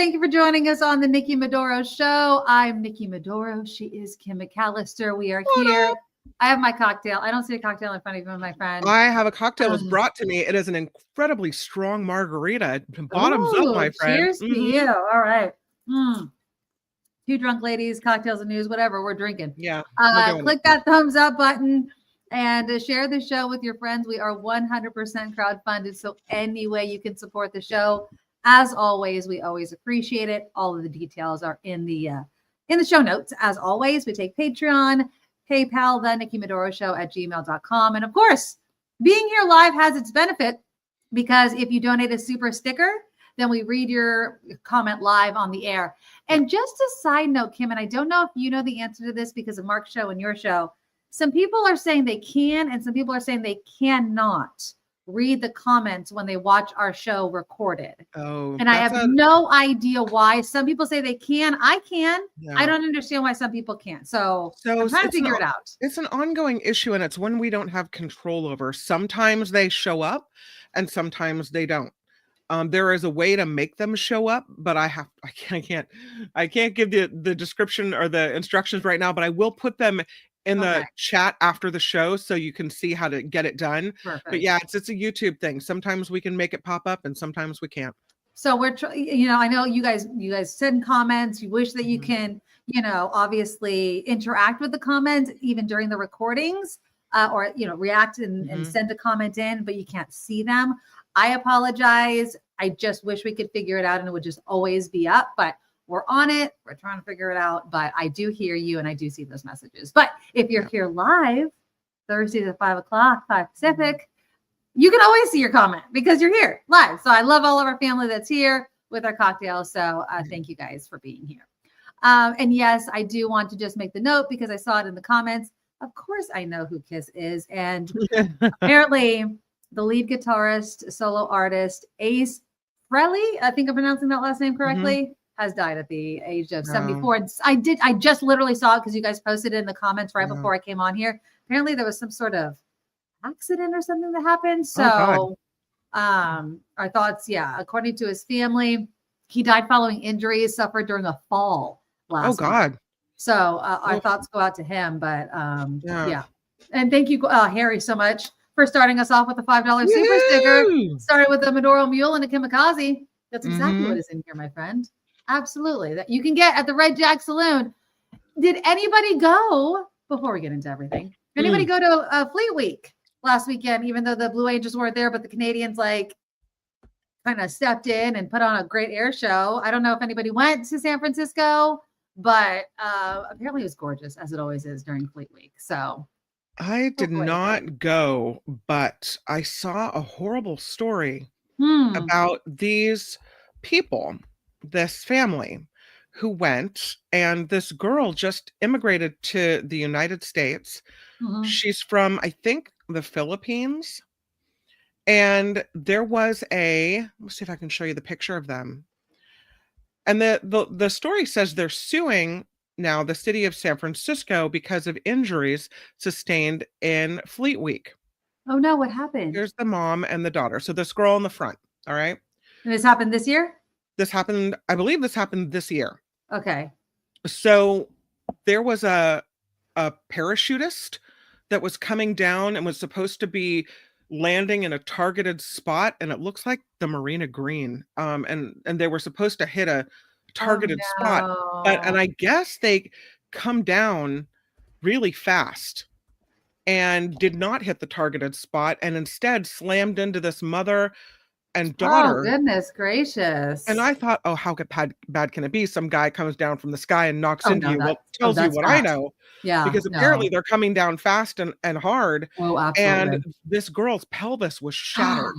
thank you for joining us on the Nikki Maduro Show. I'm Nikki Maduro. She is Kim McAllister. We are here. I have my cocktail. I don't see a cocktail in front of you, my friend. I have a cocktail that was brought to me. It is an incredibly strong margarita. Bottoms up, my friend. Cheers to you. All right. Two drunk ladies, cocktails and news, whatever we're drinking. Yeah. Click that thumbs up button and share the show with your friends. We are 100% crowdfunded. So any way you can support the show, as always, we always appreciate it. All of the details are in the show notes. As always, we take Patreon, PayPal, the Nikki Maduro Show at gmail.com. And of course, being here live has its benefit because if you donate a super sticker, then we read your comment live on the air. And just a side note, Kim, and I don't know if you know the answer to this because of Mark's show and your show. Some people are saying they can, and some people are saying they cannot read the comments when they watch our show recorded. Oh, and I have no idea why. Some people say they can. I can. Yeah. I don't understand why some people can't. So I'm trying to figure it out. It's an ongoing issue, and it's one we don't have control over. Sometimes they show up, and sometimes they don't. There is a way to make them show up, but I can't give the description or the instructions right now, but I will put them in the chat after the show so you can see how to get it done. Perfect. But yeah, it's a YouTube thing. Sometimes we can make it pop up and sometimes we can't. So we're I know you guys send comments. You wish that you can, obviously interact with the comments even during the recordings or, react and send a comment in, but you can't see them. I apologize. I just wish we could figure it out and it would just always be up, but we're on it. We're trying to figure it out, but I do hear you and I do see those messages. But if you're here live, Thursdays at 5 o'clock, 5 Pacific, you can always see your comment because you're here live. So I love all of our family that's here with our cocktails. So thank you guys for being here. And yes, I do want to just make the note because I saw it in the comments. Of course, I know who Kiss is. And apparently the lead guitarist, solo artist, Ace Frehley, I think I'm pronouncing that last name correctly, has died at the age of 74. And I just literally saw it because you guys posted it in the comments right before I came on here. Apparently there was some sort of accident or something that happened. So our thoughts, according to his family, he died following injuries suffered during a fall last month. So our thoughts go out to him. But and thank you, Harry, so much for starting us off with a $5 super sticker. Started with a Maduro Mule and a Kamikaze. That's exactly what is in here, my friend. Absolutely. That you can get at the Red Jack Saloon. Did anybody go, before we get into everything, anybody go to Fleet Week last weekend, even though the Blue Angels weren't there, but the Canadians kind of stepped in and put on a great air show. I don't know if anybody went to San Francisco, but apparently it was gorgeous, as it always is during Fleet Week. So I did not go, but I saw a horrible story about these people, this family who went, and this girl just immigrated to the United States. She's from, I think, the Philippines. And there was let's see if I can show you the picture of them. And the story says they're suing now the city of San Francisco because of injuries sustained in Fleet Week. Oh no, what happened? Here's the mom and the daughter. So this girl in the front. All right. And this happened this year? I believe this happened this year. Okay. So there was a parachutist that was coming down and was supposed to be landing in a targeted spot, and it looks like the Marina Green. And they were supposed to hit a targeted spot, and I guess they come down really fast and did not hit the targeted spot and instead slammed into this mother and daughter. Oh, goodness gracious. And I thought, how bad can it be? Some guy comes down from the sky and knocks into you. Well, tells you what I know. Yeah. Because apparently they're coming down fast and hard. Oh, absolutely. And this girl's pelvis was shattered.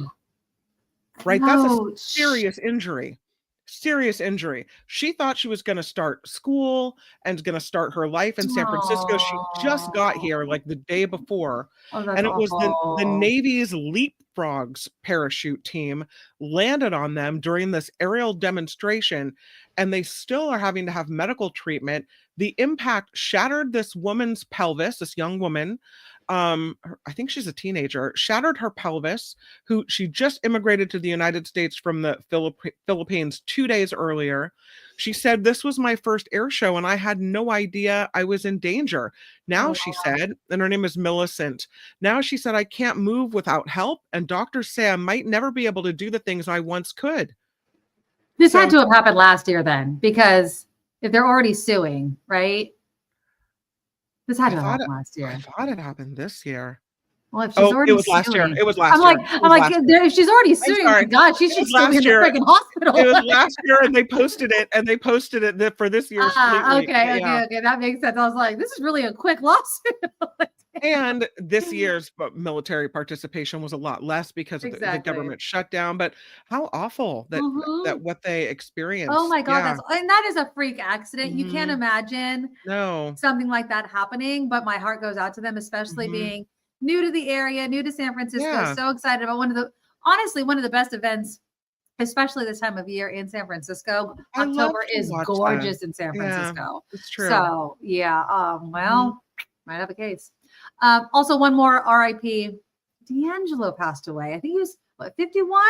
Right? That's a serious injury. Serious injury. She thought she was going to start school and going to start her life in San Francisco. She just got here like the day before. And it was the Navy's Leapfrogs parachute team landed on them during this aerial demonstration, and they still are having to have medical treatment. The impact shattered this woman's pelvis, this young woman, I think she's a teenager, shattered her pelvis, who she just immigrated to the United States from the Philippines 2 days earlier. She said, "This was my first air show and I had no idea I was in danger." Now she said, and her name is Millicent. Now she said, "I can't move without help, and doctors say I might never be able to do the things I once could." This had to have happened last year then, because if they're already suing, right? This had to have happened last year. I thought it happened this year. Well, if she's already it was last year. suing, It was last year. I'm like, if she's already suing, my God, she should still be in the freaking hospital. It was last year, and they posted it for this year's Fleet Week. Okay, that makes sense. I was like, this is really a quick lawsuit. And this year's military participation was a lot less because of the government shutdown. But how awful that what they experienced. Oh my God, and that is a freak accident. You can't imagine something like that happening. But my heart goes out to them, especially being new to the area, new to San Francisco. So excited about one of the best events, especially this time of year in San Francisco. October is gorgeous in San Francisco. It's true. So might have a case. Also, one more RIP. D'Angelo passed away. I think he was 51.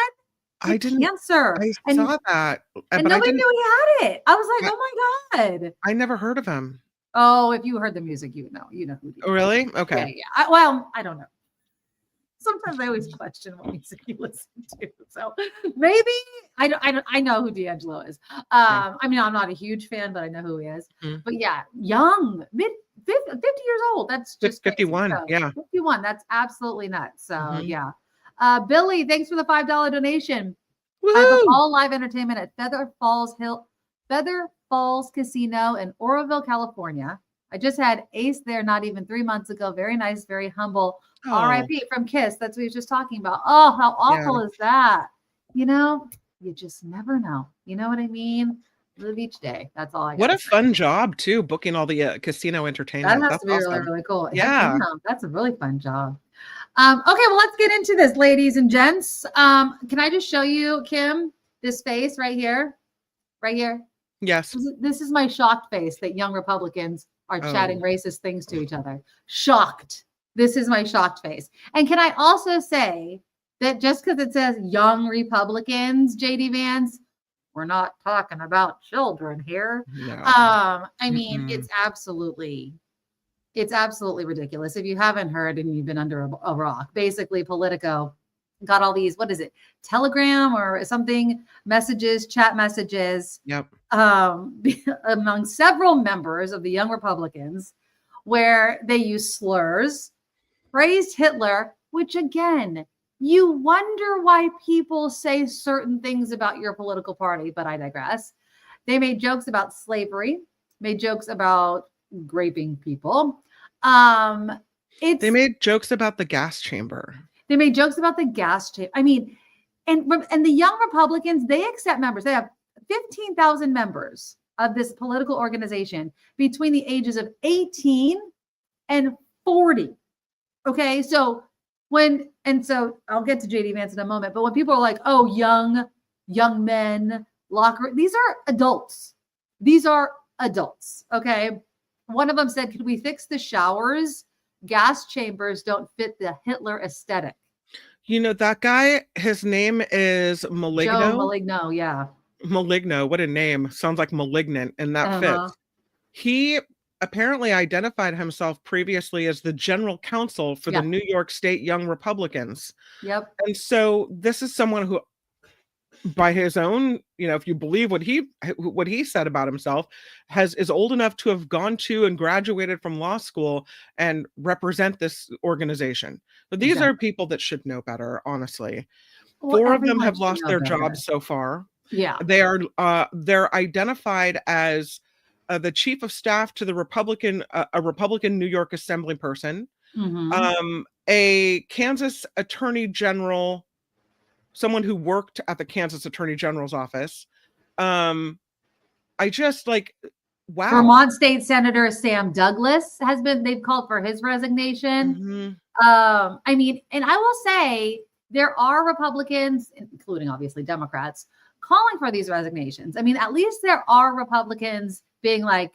I didn't. Cancer. I saw that, and nobody knew he had it. I was like, oh my God. I never heard of him. Oh, if you heard the music, you know who he is. Oh, really? Okay. Yeah. I don't know. Sometimes I always question what music you listen to. So maybe I know who D'Angelo is. I mean, I'm not a huge fan, but I know who he is. But yeah, young, 50 years old. That's just 51. So, yeah. 51. That's absolutely nuts. So yeah. Billy, thanks for the $5 donation. I book all live entertainment at Feather Falls Casino in Oroville, California. I just had Ace there not even 3 months ago. Very nice, very humble. RIP from Kiss. That's what he was just talking about. Oh, how awful is that? You know, you just never know. You know what I mean? Live each day. That's all I got. What a fun job, too, booking all the casino entertainment. That has to be awesome. Really, really cool. Yeah. That's a really fun job. Okay, well, let's get into this, ladies and gents. Can I just show you, Kim, this face right here? Right here? Yes. This is my shocked face that young Republicans are chatting racist things to each other. Shocked. This is my shocked face. And can I also say that just because it says young Republicans, JD Vance, we're not talking about children here. No. I mean, it's absolutely ridiculous. If you haven't heard and you've been under a rock, basically Politico got all these, what is it, Telegram or something, chat messages, among several members of the Young Republicans, where they use slurs, praised Hitler, which again, you wonder why people say certain things about your political party, but I digress. They made jokes about slavery, made jokes about raping people. They made jokes about the gas chamber. They made jokes about the gas chamber. I mean, and the Young Republicans, they accept members. They have 15,000 members of this political organization between the ages of 18 and 40. Okay, so I'll get to JD Vance in a moment, but when people are like, oh, young men, these are adults. These are adults, okay? One of them said, could we fix the showers? Gas chambers don't fit the Hitler aesthetic. You know, that guy, his name is Maligno. Joe Maligno, yeah. Maligno, what a name. Sounds like malignant, and that fits. He apparently identified himself previously as the general counsel for the New York State Young Republicans. Yep. And so this is someone who, by his own, you know, if you believe what he said about himself, is old enough to have gone to and graduated from law school and represent this organization. But these are people that should know better, honestly. Well, 4 of them have lost their jobs so far. Yeah. They're identified as the chief of staff to the a Republican New York Assembly person, a Kansas Attorney General, someone who worked at the Kansas Attorney General's office. I just wow. Vermont State Senator Sam Douglas they've called for his resignation. I mean, and I will say there are Republicans, including obviously Democrats, calling for these resignations. I mean, at least there are Republicans being like,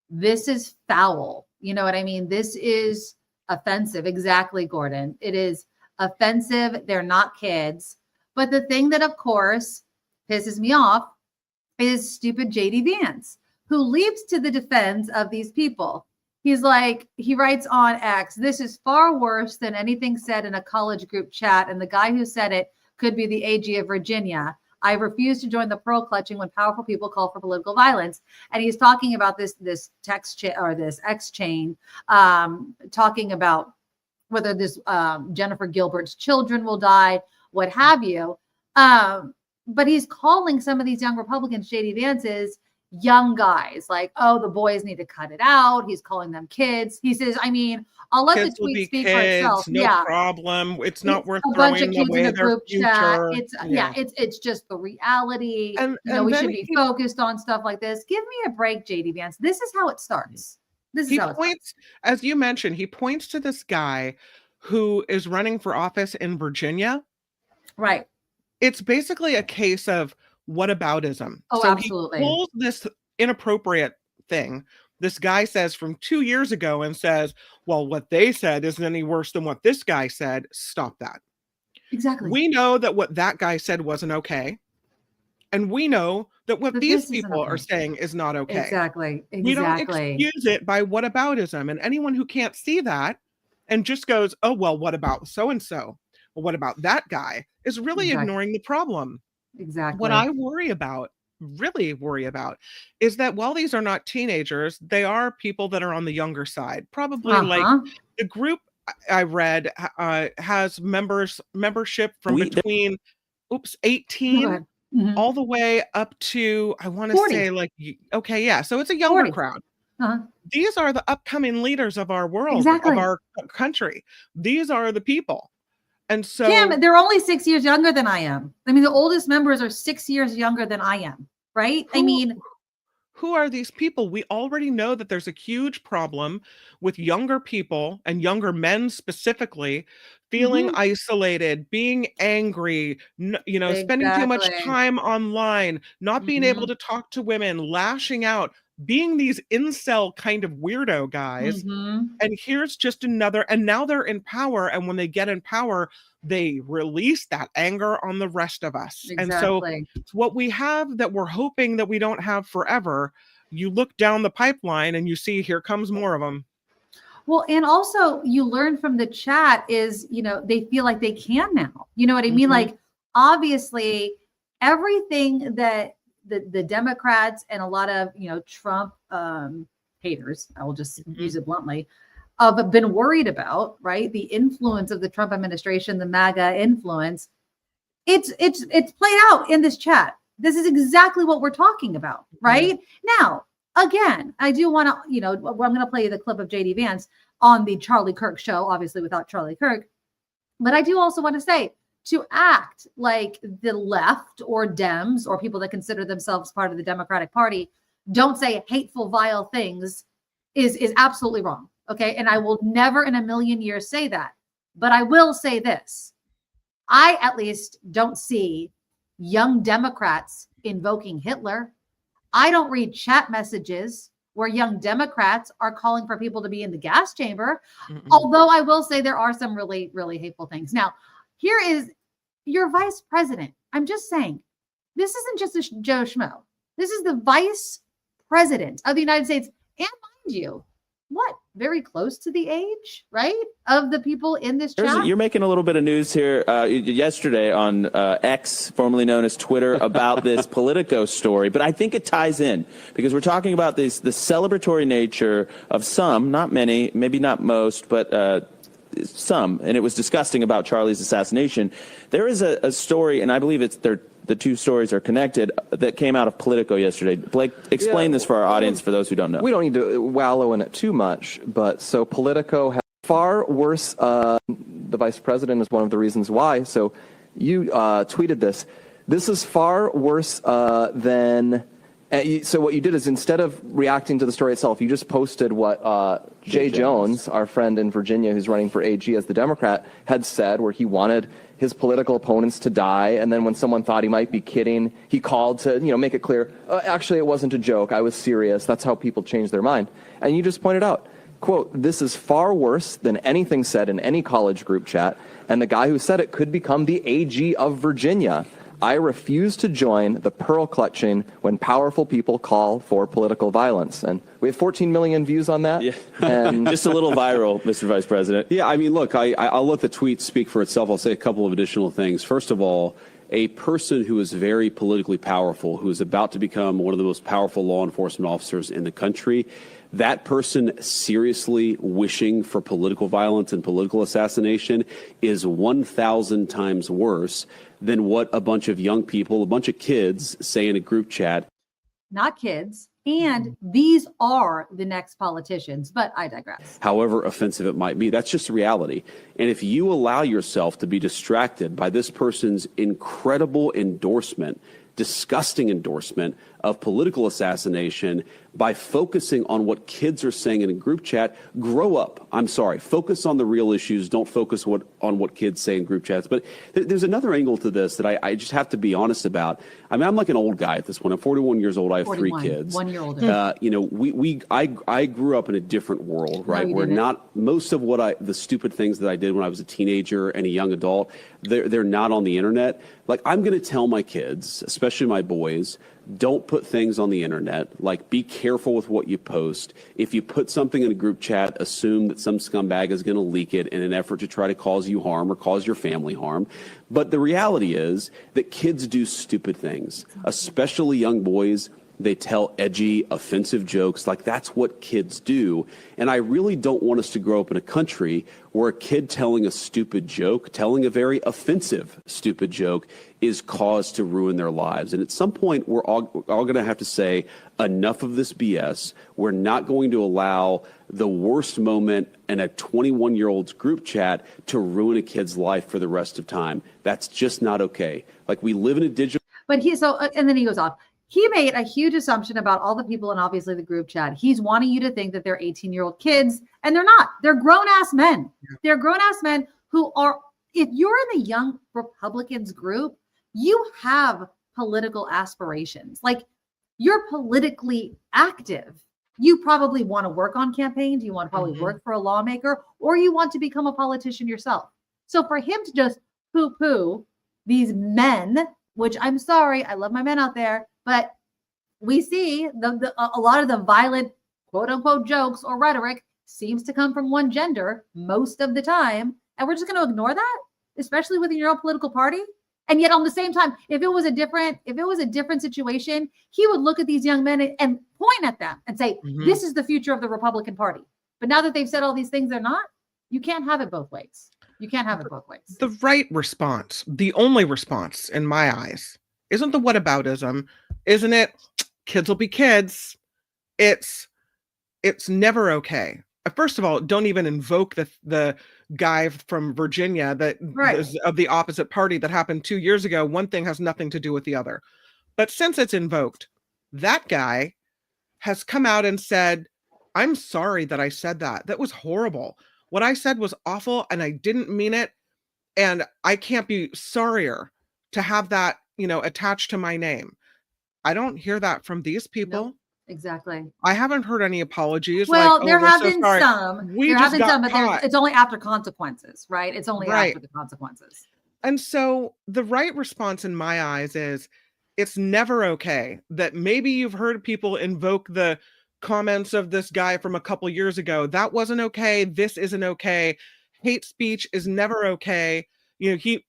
this is foul. You know what I mean? This is offensive. Exactly, Gordon. It is offensive. They're not kids. But the thing that, of course, pisses me off is stupid JD Vance, who leaps to the defense of these people. He's like, he writes on X, this is far worse than anything said in a college group chat. And the guy who said it could be the AG of Virginia. I refuse to join the pearl clutching when powerful people call for political violence. And he's talking about this text or this X chain, talking about whether this Jennifer Gilbert's children will die, what have you. But he's calling some of these young Republicans, JD Vance's, young guys, like, oh, the boys need to cut it out. He's calling them kids. He says, I mean, I'll let kids the tweet speak kids, for itself. No problem. It's not worth a bunch of kids away in a group chat. future. It's just the reality. And we should be focused on stuff like this. Give me a break, JD Vance. This is how it starts. As you mentioned, he points to this guy who is running for office in Virginia. Right. It's basically a case of whataboutism. Oh, so absolutely. He pulls this inappropriate thing this guy says from 2 years ago and says, well, what they said isn't any worse than what this guy said. Stop that. Exactly. We know that what that guy said wasn't okay. And we know that what these people are saying is not okay. Exactly. We don't excuse it by whataboutism. And anyone who can't see that and just goes, oh, well, what about so-and-so? Well, what about that guy? Is really ignoring the problem. Exactly. What I really worry about, is that while these are not teenagers, they are people that are on the younger side. Probably like the group I read has membership from between 18 all the way up to, I want to say like, okay, yeah. So it's a younger crowd. These are the upcoming leaders of our world, of our country. These are the people. And so Kim, they're only 6 years younger than I am. I mean, the oldest members are 6 years younger than I am, right? Who are these people? We already know that there's a huge problem with younger people and younger men specifically feeling isolated, being angry, spending too much time online, not being able to talk to women, lashing out, being these incel kind of weirdo guys. And here's just another, and now they're in power. And when they get in power, they release that anger on the rest of us. And so what we have that we're hoping that we don't have forever, you look down the pipeline and you see, here comes more of them. Well, and also you learn from the chat is, they feel like they can now, you know what I mean? Like, obviously everything that the Democrats and a lot of, Trump haters, I will just use it bluntly, have been worried about, right? The influence of the Trump administration, the MAGA influence. It's played out in this chat. This is exactly what we're talking about, right? Now, again, I do want to, I'm going to play you the clip of JD Vance on the Charlie Kirk show, obviously without Charlie Kirk. But I do also want to say, to act like the left or Dems or people that consider themselves part of the Democratic Party don't say hateful, vile things is absolutely wrong. Okay. And I will never in a million years say that. But I will say this. I at least don't see young Democrats invoking Hitler. I don't read chat messages where young Democrats are calling for people to be in the gas chamber. Although I will say there are some really, really hateful things. Now, here is your vice president. I'm just saying, this isn't just a Joe Schmo. This is the vice president of the United States. And mind you, very close to the age, right, of the people in this chat? You're making a little bit of news here yesterday on X, formerly known as Twitter, about this Politico story. But I think it ties in because we're talking about the celebratory nature of some, not many, maybe not most, but some, and it was disgusting about Charlie's assassination. There is a story, and I believe the two stories are connected, that came out of Politico yesterday. Blake, explain this for our audience, for those who don't know. We don't need to wallow in it too much, but so Politico has far worse. The vice president is one of the reasons why. So you tweeted this. This is far worse than... So what you did is, instead of reacting to the story itself, you just posted what Jay Jones, our friend in Virginia who's running for AG as the Democrat, had said, where he wanted his political opponents to die. And then when someone thought he might be kidding, he called to make it clear, actually, it wasn't a joke. I was serious. That's how people change their mind. And you just pointed out, quote, "This is far worse than anything said in any college group chat, and the guy who said it could become the AG of Virginia. I refuse to join the pearl clutching when powerful people call for political violence." And we have 14 million views on that. Yeah. And just a little viral, Mr. Vice President. Yeah, I mean, look, I'll let the tweet speak for itself. I'll say a couple of additional things. First of all, a person who is very politically powerful, who is about to become one of the most powerful law enforcement officers in the country, that person seriously wishing for political violence and political assassination is 1,000 times worse than what a bunch of young people, a bunch of kids say in a group chat. Not kids. And these are the next politicians, but I digress. However offensive it might be, that's just reality. And if you allow yourself to be distracted by this person's incredible endorsement, disgusting endorsement of political assassination by focusing on what kids are saying in a group chat, grow up. I'm sorry. Focus on the real issues. Don't focus on what kids say in group chats. But there's another angle to this that I just have to be honest about. I mean, I'm like an old guy at this point. I'm 41 years old. I have 41, 3 kids. 1 year older. You know, I grew up in a different world, right? No, Where didn't. not most of the stupid things that I did when I was a teenager and a young adult, they're not on the internet. Like, I'm going to tell my kids, especially my boys, don't put things on the internet. Like, be careful with what you post. If you put something in a group chat, assume that some scumbag is going to leak it in an effort to try to cause you harm or cause your family harm. But the reality is that kids do stupid things, especially young boys. They tell edgy, offensive jokes. Like, that's what kids do. And I really don't want us to grow up in a country where a kid telling a stupid joke, telling a very offensive stupid joke, is cause to ruin their lives. And at some point, we're all going to have to say, enough of this BS. We're not going to allow the worst moment in a 21-year-old's group chat to ruin a kid's life for the rest of time. That's just not okay. Like, we live in a digital... But and then he goes off. He made a huge assumption about all the people and obviously the group chat. He's wanting you to think that they're 18-year-old kids, and they're not. They're grown-ass men. They're grown-ass men who are, if you're in the young Republicans group, you have political aspirations. Like, you're politically active. You probably want to work on campaigns. You want to probably work for a lawmaker, or you want to become a politician yourself. So for him to just poo-poo these men, which I'm sorry, I love my men out there, but we see a lot of the violent, quote unquote, jokes or rhetoric seems to come from one gender most of the time. And we're just going to ignore that, especially within your own political party. And yet on the same time, if it was a different situation, he would look at these young men and point at them and say, this is the future of the Republican Party. But now that they've said all these things, they're not. You can't have it both ways. You can't have it both ways. The right response, the only response in my eyes, isn't the whataboutism, isn't it? Kids will be kids. It's never okay. First of all, don't even invoke the guy from Virginia that is of the opposite party that happened 2 years ago. One thing has nothing to do with the other. But since it's invoked, that guy has come out and said, I'm sorry that I said that. That was horrible. What I said was awful and I didn't mean it. And I can't be sorrier to have that, attached to my name. I don't hear that from these people. Nope, exactly. I haven't heard any apologies. Well, like, there have been sorry. some. We there just have been some, but caught. it's only after consequences, right? It's only after the consequences. And so the right response in my eyes is it's never okay that maybe you've heard people invoke the comments of this guy from a couple years ago. That wasn't okay. This isn't okay. Hate speech is never okay. He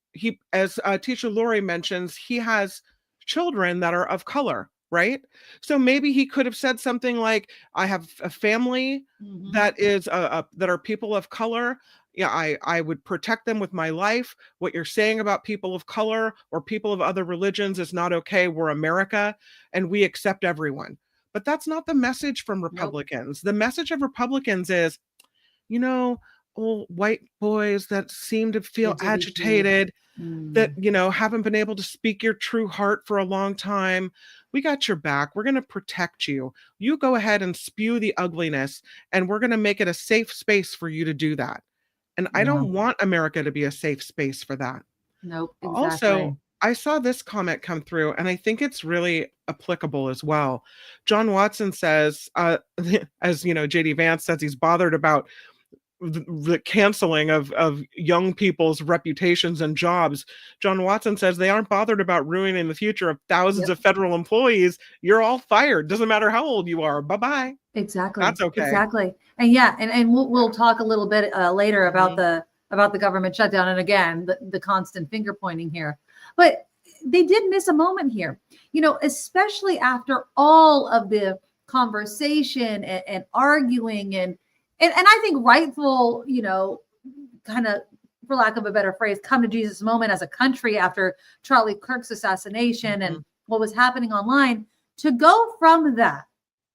as teacher Lori mentions, he has children that are of color, right? So maybe he could have said something like, I have a family that is that are people of color. Yeah, I would protect them with my life. What you're saying about people of color or people of other religions is not okay. We're America and we accept everyone. But that's not the message from Republicans. Nope. The message of Republicans is, old white boys that seem to feel agitated, that, haven't been able to speak your true heart for a long time. We got your back. We're going to protect you. You go ahead and spew the ugliness, and we're going to make it a safe space for you to do that. And I don't want America to be a safe space for that. Nope. Exactly. Also, I saw this comment come through, and I think it's really applicable as well. John Watson says, as you know, JD Vance says he's bothered about the canceling of young people's reputations and jobs. John Watson says they aren't bothered about ruining the future of thousands of federal employees. You're all fired. Doesn't matter how old you are. Bye-bye. Exactly. That's okay. Exactly. And yeah, and we'll talk a little bit later about the government shutdown, and again the constant finger pointing here. But they did miss a moment here, you know, especially after all of the conversation and arguing and I think rightful, you know, kind of, for lack of a better phrase, come to Jesus moment as a country after Charlie Kirk's assassination and what was happening online, to go from that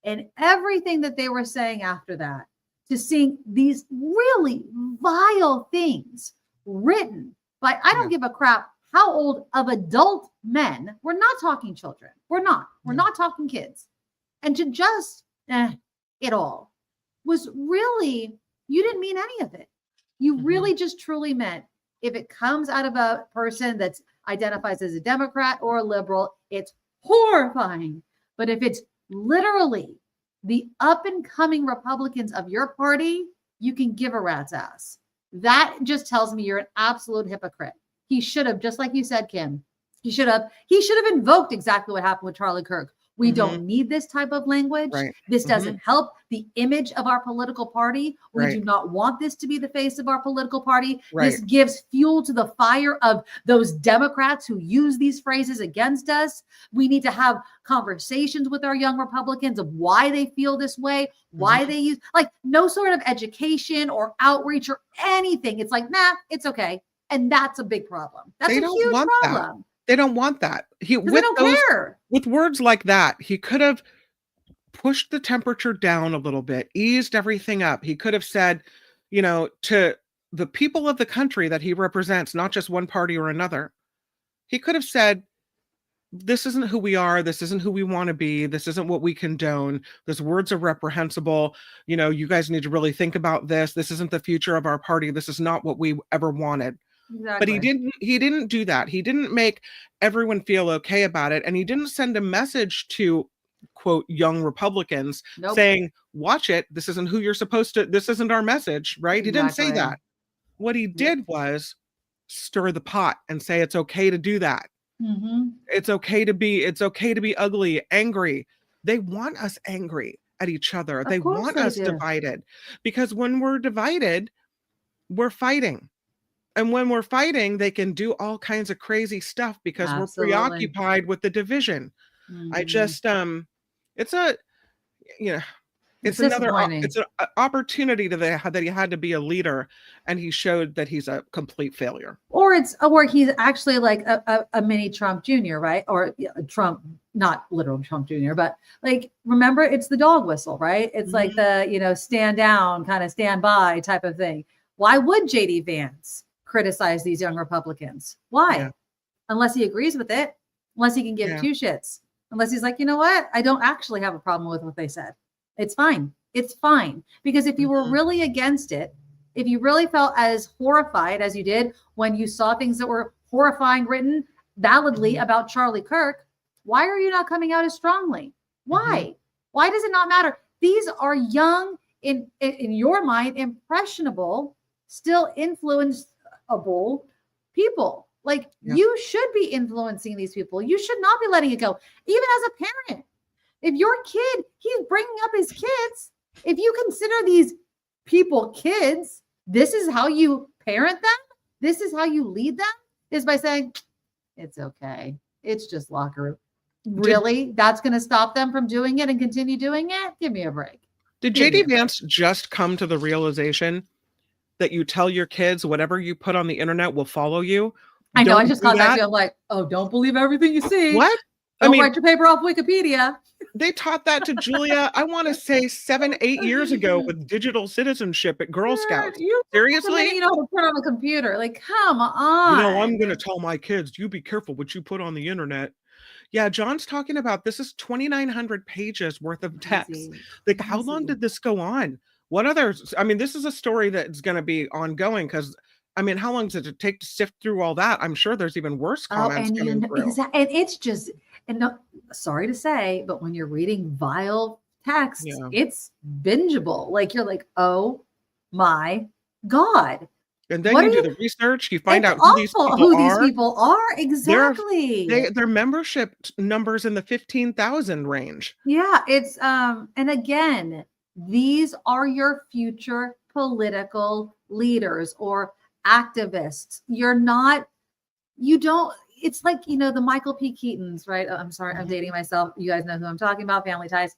and everything that they were saying after that to seeing these really vile things written by, I don't give a crap how old of adult men. We're not talking children. We're not talking kids. And to just it all was really, you didn't mean any of it. You really just truly meant, if it comes out of a person that identifies as a Democrat or a liberal, it's horrifying. But if it's literally the up and coming Republicans of your party, you can give a rat's ass. That just tells me you're an absolute hypocrite. He should have, just like you said, Kim, he should have invoked exactly what happened with Charlie Kirk. We don't need this type of language. Right. This doesn't help the image of our political party. We do not want this to be the face of our political party. This gives fuel to the fire of those Democrats who use these phrases against us. We need to have conversations with our young Republicans of why they feel this way, why they use, like, no sort of education or outreach or anything. It's like, nah, it's okay. And that's a big problem. That's a huge problem. They don't want that. They don't care. With words like that, he could have pushed the temperature down a little bit, eased everything up. He could have said, you know, to the people of the country that he represents, not just one party or another, he could have said, this isn't who we are. This isn't who we want to be. This isn't what we condone. Those words are reprehensible. You know, you guys need to really think about this. This isn't the future of our party. This is not what we ever wanted. Exactly. But he didn't do that. He didn't make everyone feel okay about it. And he didn't send a message to, quote, young Republicans saying, watch it. This isn't who you're supposed to, this isn't our message, right? Exactly. He didn't say that. What he did was stir the pot and say, it's okay to do that. It's okay to be ugly, angry. They want us angry at each other. They want us divided, because when we're divided, we're fighting. And when we're fighting, they can do all kinds of crazy stuff because we're preoccupied with the division. I just, it's an opportunity that he had to be a leader, and he showed that he's a complete failure. Or he's actually like a mini Trump Jr., right? Or Trump, not literal Trump Jr., but like, remember, it's the dog whistle, right? It's like the, you know, stand down, kind of stand by type of thing. Why would JD Vance criticize these young Republicans? Why? Yeah. Unless he agrees with it, unless he can give two shits, unless he's like, you know what? I don't actually have a problem with what they said. It's fine. It's fine. Because if you were really against it, if you really felt as horrified as you did when you saw things that were horrifying written validly about Charlie Kirk, why are you not coming out as strongly? Why? Why does it not matter? These are young, in your mind, impressionable, still influenceable people. Like, you should be influencing these people. You should not be letting it go. Even as a parent, if your kid, he's bringing up his kids, if you consider these people kids, this is how you parent them, this is how you lead them, is by saying, it's okay, it's just locker room. Really? That's going to stop them from doing it and continue doing it? Give me a break. Did JD Vance just come to the realization that you tell your kids whatever you put on the internet will follow you? I know. I just got that. I'm like, oh, don't believe everything you see. What? Don't write your paper off Wikipedia. They taught that to Julia, I want to say 7-8 years ago, with digital citizenship at Girl Scouts. Seriously? You know, to put on a computer. Like, come on. You know, I'm going to tell my kids, you be careful what you put on the internet. Yeah, John's talking about, this is 2,900 pages worth of text. Like, how long did this go on? What others? I mean, this is a story that's going to be ongoing, because I mean, how long does it take to sift through all that? I'm sure there's even worse comments and coming through. and it's just, and no, sorry to say, but when you're reading vile text, it's bingeable. Like you're like, oh my God. And then you do the research, you find out who these people are. Exactly. Their membership numbers in the 15,000 range. Yeah, it's and again, these are your future political leaders or activists. It's like, the Michael P. Keatons, right? I'm sorry, I'm dating myself. You guys know who I'm talking about, Family Ties.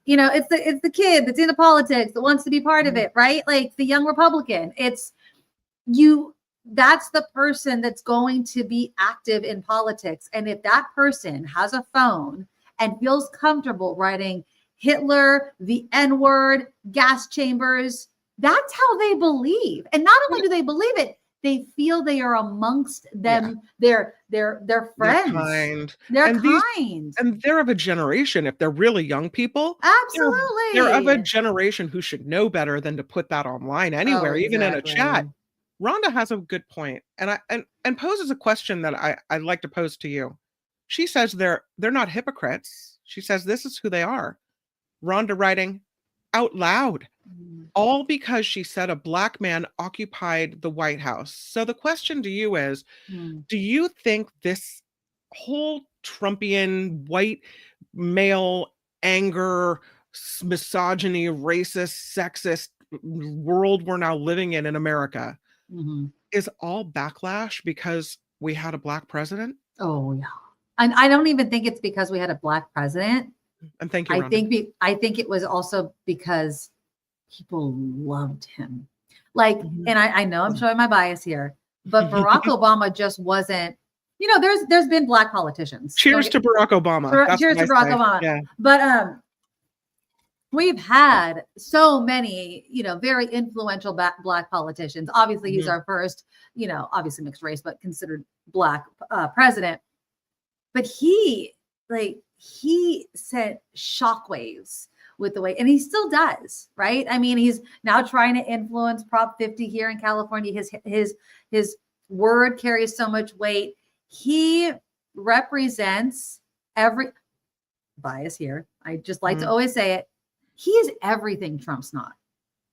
It's the kid that's into politics that wants to be part of it, right? Like the young Republican. That's the person that's going to be active in politics. And if that person has a phone and feels comfortable writing Hitler, the N-word, gas chambers, that's how they believe. And not only do they believe it, they feel they are amongst them, their friends. They're kind. And they're of a generation, if they're really young people. Absolutely. They're of a generation who should know better than to put that online anywhere, even in a chat. Rhonda has a good point, and poses a question that I'd like to pose to you. She says they're not hypocrites. She says this is who they are. Rhonda writing out loud, all because she said a black man occupied the White House. So the question to you is, do you think this whole Trumpian white male anger, misogyny, racist, sexist world we're now living in America is all backlash because we had a black president? Oh yeah. And I don't even think it's because we had a black president. And thank you, Rhonda. I think it was also because people loved him. Like, and I know I'm showing my bias here, but Barack Obama just wasn't, there's been black politicians. Cheers to Barack Obama. Cheers to Barack Obama. Yeah. But we've had so many, very influential black politicians. Obviously, he's our first, obviously mixed race, but considered black president. But he sent shockwaves with the way, and he still does, right? I mean, he's now trying to influence Prop 50 here in California. His word carries so much weight. He represents every bias here. I just like to always say it. He is everything Trump's not.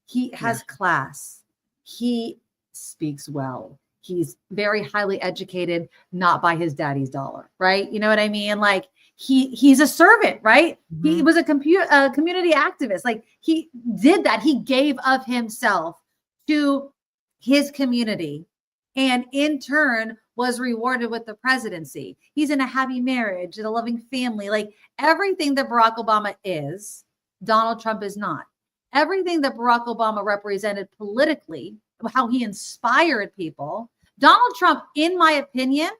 He has class. He speaks well. He's very highly educated, not by his daddy's dollar, right? You know what I mean? Like he's a servant, right? He was a community activist. Like he did that. He gave of himself to his community and in turn was rewarded with the presidency. He's in a happy marriage and a loving family. Like everything that Barack Obama is, Donald Trump is not. Everything that Barack Obama represented politically, how he inspired people, Donald Trump, in my opinion,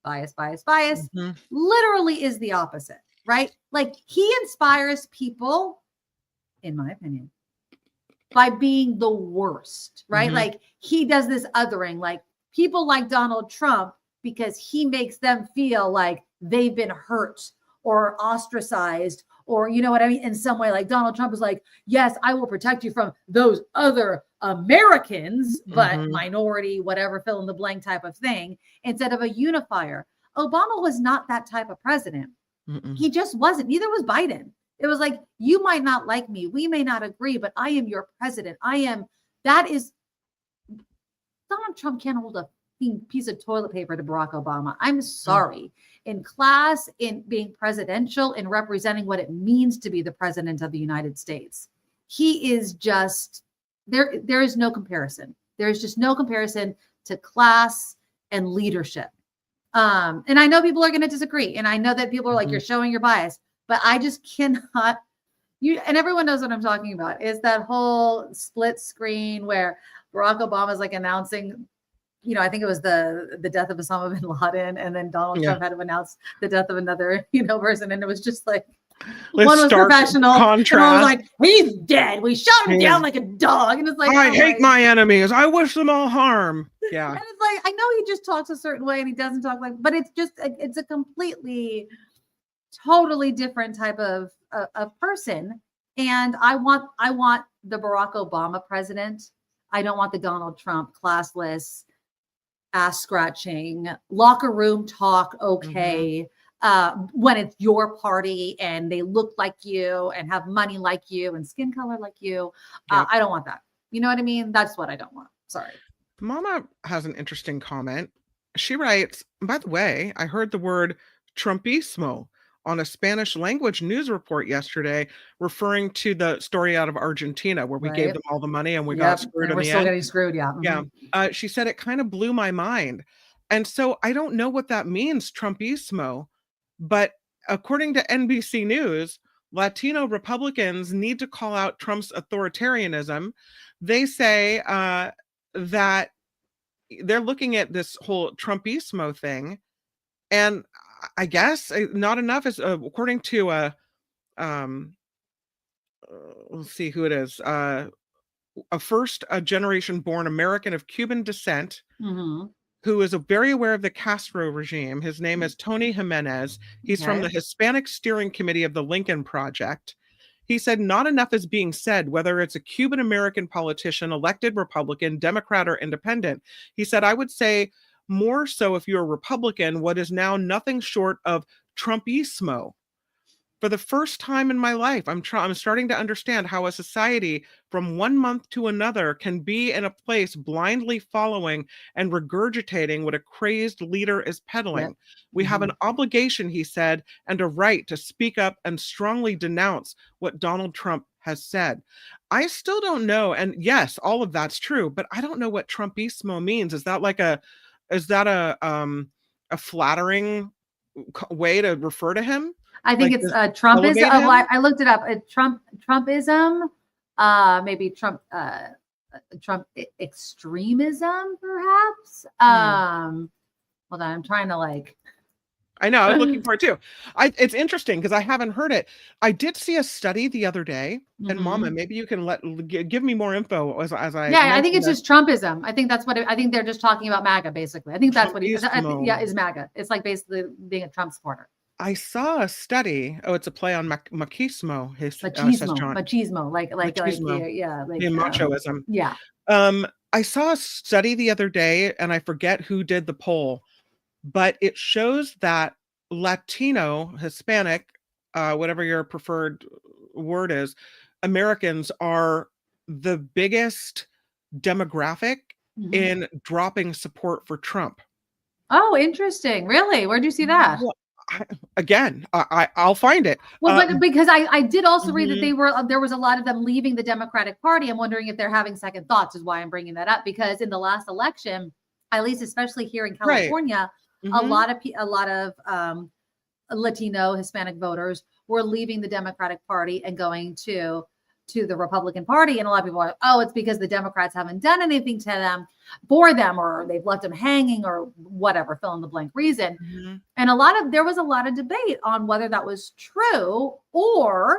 bias, literally is the opposite, right? Like he inspires people, in my opinion, by being the worst, right? Like he does this othering, like people like Donald Trump, because he makes them feel like they've been hurt or ostracized, or you know what I mean? In some way, like Donald Trump is like, yes, I will protect you from those other Americans, but minority, whatever, fill in the blank type of thing, instead of a unifier. Obama was not that type of president. He just wasn't. Neither was Biden. It was like, you might not like me. We may not agree, but I am your president. Donald Trump can't hold a piece of toilet paper to Barack Obama. I'm sorry. In class, in being presidential, in representing what it means to be the president of the United States, he is just, there is no comparison. There is just no comparison to class and leadership. And I know people are going to disagree. And I know that people are like, you're showing your bias, but I just cannot, and everyone knows what I'm talking about, is that whole split screen where Barack Obama is like announcing, I think it was the death of Osama bin Laden, and then Donald Trump had to announce the death of another, person. And it was just like, one was professional, contrast. And I was like, he's dead. We shot him down like a dog. And it's like, I hate my enemies. I wish them all harm. Yeah. And it's like, I know he just talks a certain way and he doesn't talk like, but it's just, it's a completely, totally different type of person. And I want the Barack Obama president. I don't want the Donald Trump classless, ass scratching, locker room talk, okay, when it's your party and they look like you and have money like you and skin color like you. Yep. I don't want that. You know what I mean? That's what I don't want. Sorry. Mama has an interesting comment. She writes, by the way, I heard the word Trumpismo on a Spanish language news report yesterday, referring to the story out of Argentina where we gave them all the money and we got screwed in we're the still end. getting screwed. Yeah. Yeah. She said it kind of blew my mind. And so I don't know what that means, Trumpismo, but according to NBC News, Latino Republicans need to call out Trump's authoritarianism. They say that they're looking at this whole Trumpismo thing, and I guess not enough is according to let's see who it is, a first generation born American of Cuban descent, who is very aware of the Castro regime. His name is Tony Jimenez. He's from the Hispanic Steering Committee of the Lincoln Project. He said, not enough is being said, whether it's a Cuban American politician, elected Republican, Democrat, or independent. He said, I would say more so if you're a Republican, what is now nothing short of Trumpismo. For the first time in my life, I'm starting to understand how a society from one month to another can be in a place blindly following and regurgitating what a crazed leader is peddling. Yep. We have an obligation, he said, and a right to speak up and strongly denounce what Donald Trump has said. I still don't know. And yes, all of that's true, but I don't know what Trumpismo means. Is that a flattering way to refer to him? I think it's Trumpism. I looked it up. Trumpism, maybe Trump extremism, perhaps. Hold on, I'm trying to I know, I'm looking for it too. It's interesting because I haven't heard it. I did see a study the other day, and Mama, maybe you can give me more info as I. Yeah, I think it's just Trumpism. I think that's what I think they're just talking about MAGA, basically. I think that's what is MAGA. It's like basically being a Trump supporter. I saw a study. Oh, it's a play on machismo. Machismo, like machoism. Yeah. I saw a study the other day, and I forget who did the poll, but it shows that Latino, Hispanic, whatever your preferred word is, Americans are the biggest demographic in dropping support for Trump. Oh, interesting. Really? Where'd you see that? Well, I'll find it. Well, but because I did also read that there was a lot of them leaving the Democratic Party. I'm wondering if they're having second thoughts, is why I'm bringing that up. Because in the last election, at least especially here in California, a lot of Latino Hispanic voters were leaving the Democratic Party and going to the Republican Party. And a lot of people are like, oh, it's because the Democrats haven't done anything to them, for them, or they've left them hanging, or whatever, fill in the blank reason. And there was a lot of debate on whether that was true, or,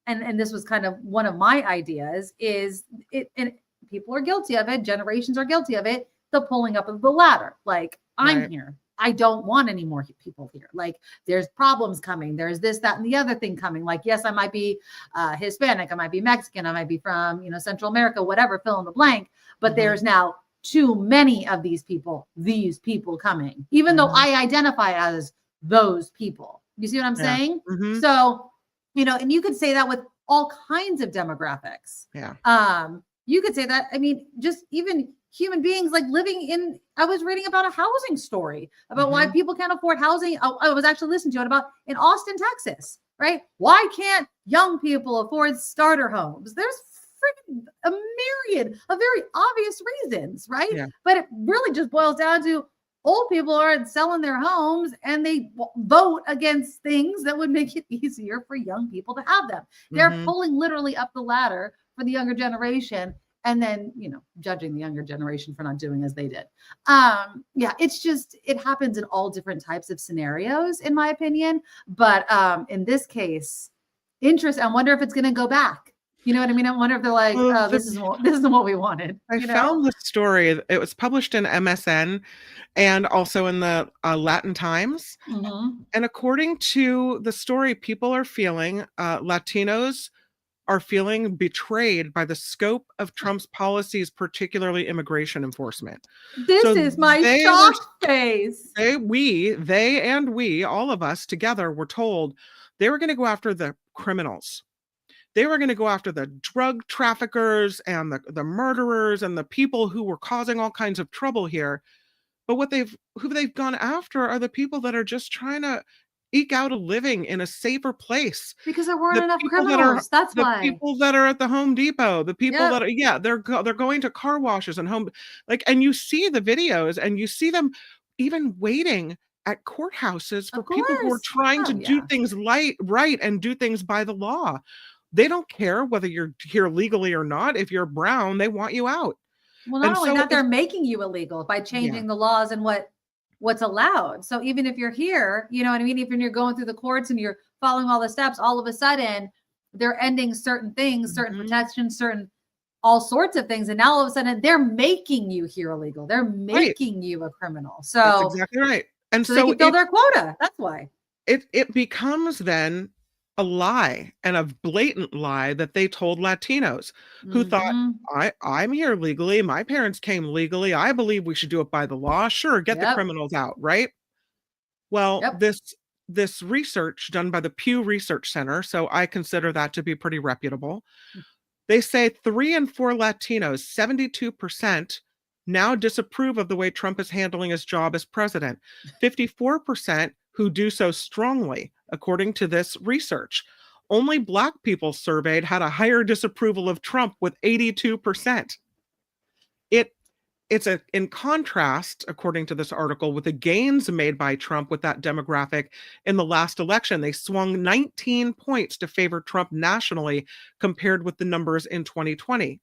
and this was kind of one of my ideas, is it, and people are guilty of it, generations are guilty of it, the pulling up of the ladder. Like, I'm here. I don't want any more people here. Like, there's problems coming. There's this, that, and the other thing coming. Like, yes, I might be Hispanic. I might be Mexican. I might be from, Central America, whatever, fill in the blank. But there's now too many of these people coming, even though I identify as those people. You see what I'm saying? So, and you could say that with all kinds of demographics. Yeah. You could say that, just even human beings, like I was reading about a housing story about why people can't afford housing. I was actually listening to it about in Austin, Texas, right? Why can't young people afford starter homes? There's freaking a myriad of very obvious reasons, right? Yeah. But it really just boils down to old people aren't selling their homes, and they vote against things that would make it easier for young people to have them. They're pulling literally up the ladder for the younger generation, and then, judging the younger generation for not doing as they did. It happens in all different types of scenarios, in my opinion. But in this case, I wonder if it's going to go back. You know what I mean? I wonder if they're like, this isn't what we wanted. I found the story. It was published in MSN and also in the Latin Times. And according to the story, people are feeling Latinos are feeling betrayed by the scope of Trump's policies, particularly immigration enforcement. This So is my they shock face. they and we, all of us together, were told they were going to go after the criminals. They were going to go after the drug traffickers and the murderers and the people who were causing all kinds of trouble here. But who they've gone after are the people that are just trying to eke out a living in a safer place. Because there weren't The enough people criminals. That's the why. people that are at the Home Depot, the people Yep. that are, they're going to car washes and and you see the videos and you see them even waiting at courthouses for Of people who are course. trying to Oh, do yeah. things right and do things by the law. They don't care whether you're here legally or not. If you're brown, they want you out. Well, not And only so that, they're making you illegal by changing the laws and what's allowed. So even if you're here, you know what I mean? Even if you're going through the courts and you're following all the steps, all of a sudden they're ending certain things, certain protections, certain all sorts of things. And now all of a sudden they're making you here illegal. They're making you a criminal. So that's exactly right. And so they can fill their quota. That's why. It becomes then a lie, and a blatant lie that they told Latinos who thought, I'm here legally. My parents came legally. I believe we should do it by the law. Sure, get the criminals out, right? Well, this research done by the Pew Research Center, so I consider that to be pretty reputable. They say 3 in 4 Latinos, 72%, now disapprove of the way Trump is handling his job as president. 54% who do so strongly, according to this research. Only Black people surveyed had a higher disapproval of Trump with 82%. It's in contrast, according to this article, with the gains made by Trump with that demographic in the last election. They swung 19 points to favor Trump nationally compared with the numbers in 2020.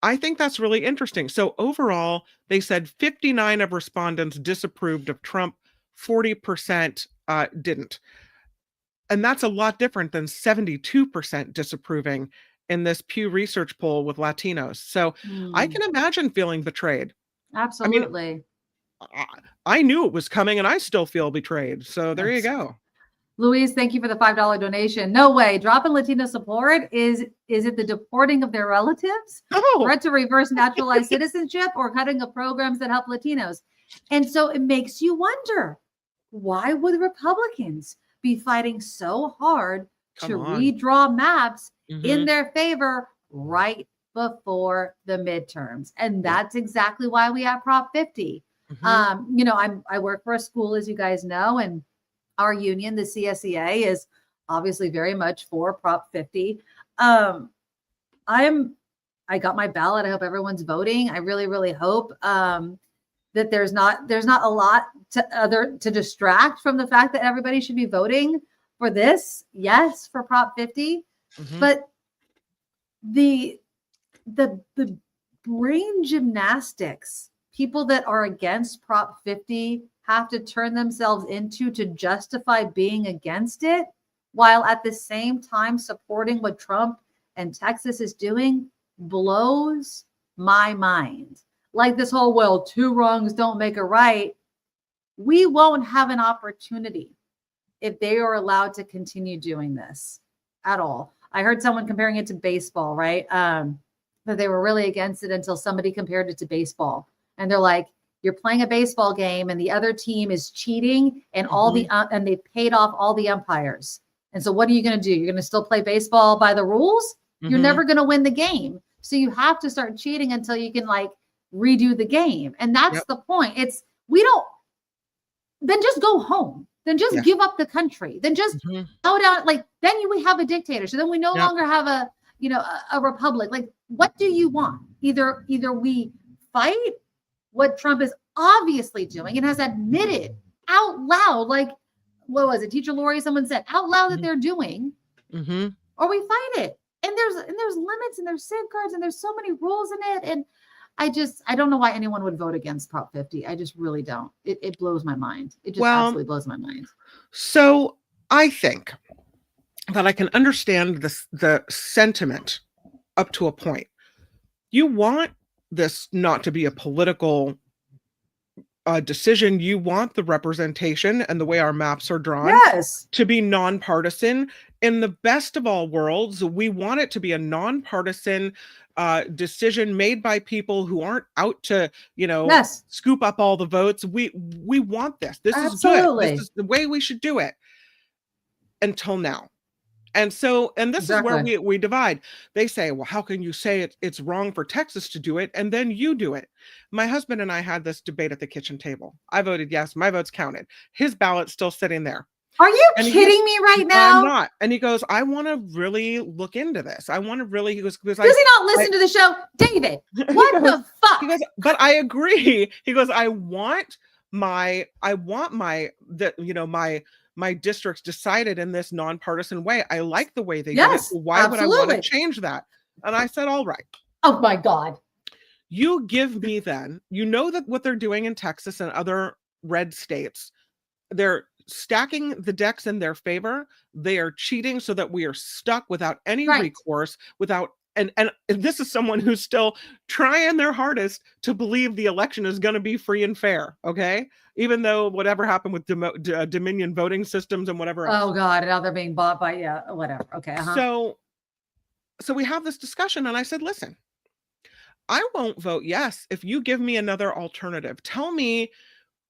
I think that's really interesting. So overall, they said 59 of respondents disapproved of Trump, 40% didn't. And that's a lot different than 72% disapproving in this Pew Research poll with Latinos. So I can imagine feeling betrayed. Absolutely. I knew it was coming and I still feel betrayed. So there you go. Louise, thank you for the $5 donation. No way. Dropping Latino support. Is it the deporting of their relatives? Threat to reverse naturalized citizenship, or cutting of programs that help Latinos? And so it makes you wonder, why would Republicans be fighting so hard to redraw maps in their favor right before the midterms? And that's exactly why we have Prop 50. I work for a school, as you guys know, and our union, the CSEA, is obviously very much for Prop 50. I got my ballot. I hope everyone's voting. I really, really hope that there's not a lot to distract from the fact that everybody should be voting for this. Yes, for Prop 50, but the brain gymnastics people that are against Prop 50 have to turn themselves into to justify being against it, while at the same time supporting what Trump and Texas is doing, blows my mind. Like this whole, well, 2 wrongs don't make a right. We won't have an opportunity if they are allowed to continue doing this at all. I heard someone comparing it to baseball, right? That they were really against it until somebody compared it to baseball. And they're like, you're playing a baseball game and the other team is cheating and and they paid off all the umpires. And so what are you going to do? You're going to still play baseball by the rules? You're never going to win the game. So you have to start cheating until you can redo the game. And that's the point. Then just go home. Then just give up the country. Then just bow down. Then we have a dictator. So then we no longer have a republic. What do you want? Either we fight what Trump is obviously doing and has admitted out loud, what was it? Teacher Lori, someone said out loud that they're doing, or we fight it. And there's limits and there's safeguards and there's so many rules in it. And I don't know why anyone would vote against Prop 50. I just really don't. It blows my mind. It just absolutely blows my mind. So I think that I can understand the sentiment up to a point. You want this not to be a political decision, you want the representation and the way our maps are drawn Yes. to be nonpartisan. In the best of all worlds, we want it to be a nonpartisan decision made by people who aren't out to, Yes. scoop up all the votes. We want this. This is good. Absolutely. This is the way we should do it. Until now. And this Exactly. is where we divide. They say, well, how can you say it's wrong for Texas to do it and then you do it? My husband and I had this debate at the kitchen table. I voted yes. My vote's counted. His ballot's still sitting there. Are you kidding me right now? I'm not. And he goes, I want to really look into this. I want to really, he goes, does he not listen to the show? David, what the fuck? He goes, but I agree. He goes, I want my districts decided in this nonpartisan way. I like the way they did it. So why would I want to change that? And I said, all right. Oh my God. You give me then, that what they're doing in Texas and other red states, they're stacking the decks in their favor. They are cheating so that we are stuck without any recourse, and this is someone who's still trying their hardest to believe the election is going to be free and fair. Okay. Even though whatever happened with Dominion voting systems and whatever else. Oh God. Now they're being bought by, whatever. Okay. So we have this discussion and I said, listen, I won't vote yes if you give me another alternative. Tell me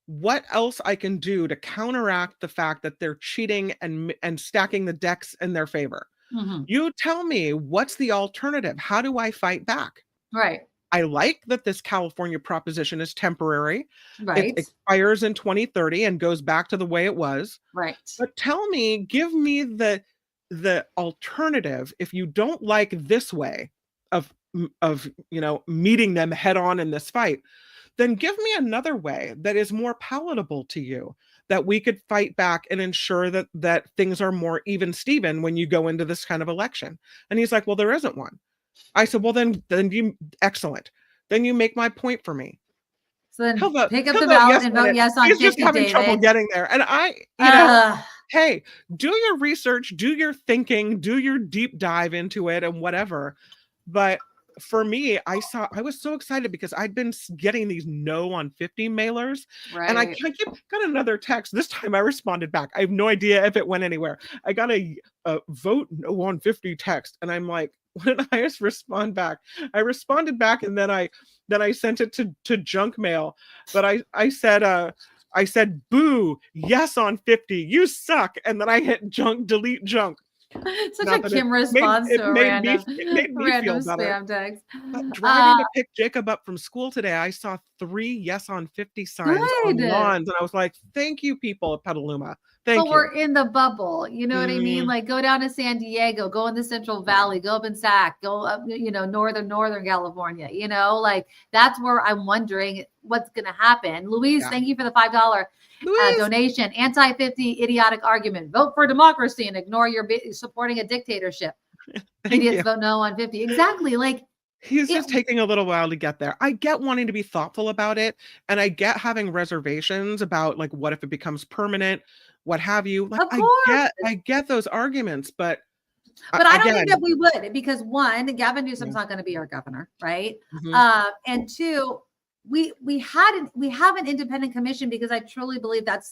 what else I can do to counteract the fact that they're cheating and stacking the decks in their favor. Mm-hmm. You tell me what's the alternative. How do I fight back? Right. I like that this California proposition is temporary. Right. It expires in 2030 and goes back to the way it was. Right. But give me the alternative. If you don't like this way of meeting them head on in this fight, then give me another way that is more palatable to you, that we could fight back and ensure that things are more even Steven when you go into this kind of election. And he's like, well, there isn't one. I said, well, then you, excellent. Then you make my point for me. So then pick up the ballot and vote yes on 50, He's just having trouble getting there. And hey, do your research, do your thinking, do your deep dive into it and whatever. But for me, I was so excited because I'd been getting these no on 50 mailers. Right. And I got another text. This time I responded back. I have no idea if it went anywhere. I got a vote no on 50 text. And I'm like, what did I just respond back? I responded back and then I sent it to junk mail. But I said, boo, yes on 50. You suck. And then I hit junk, delete junk. Such a Kim response to a random spam text. Driving to pick Jacob up from school today, I saw 3 yes on 50 signs on lawns, and I was like, "Thank you, people of Petaluma. Thank you." We're in the bubble. You know what I mean? Like, go down to San Diego, go in the Central Valley, go up in Sac, go up, northern California. Like that's where I'm wondering what's going to happen. Louise, thank you for the $5 donation. Anti-50 idiotic argument. Vote for democracy and ignore your supporting a dictatorship. Idiots vote no on 50. Exactly. Like he's just taking a little while to get there. I get wanting to be thoughtful about it, and I get having reservations about like what if it becomes permanent, what have you. Like I get those arguments, but I don't think that we would, because one, Gavin Newsom's not going to be our governor, right? Mm-hmm. And two, we have an independent commission because I truly believe that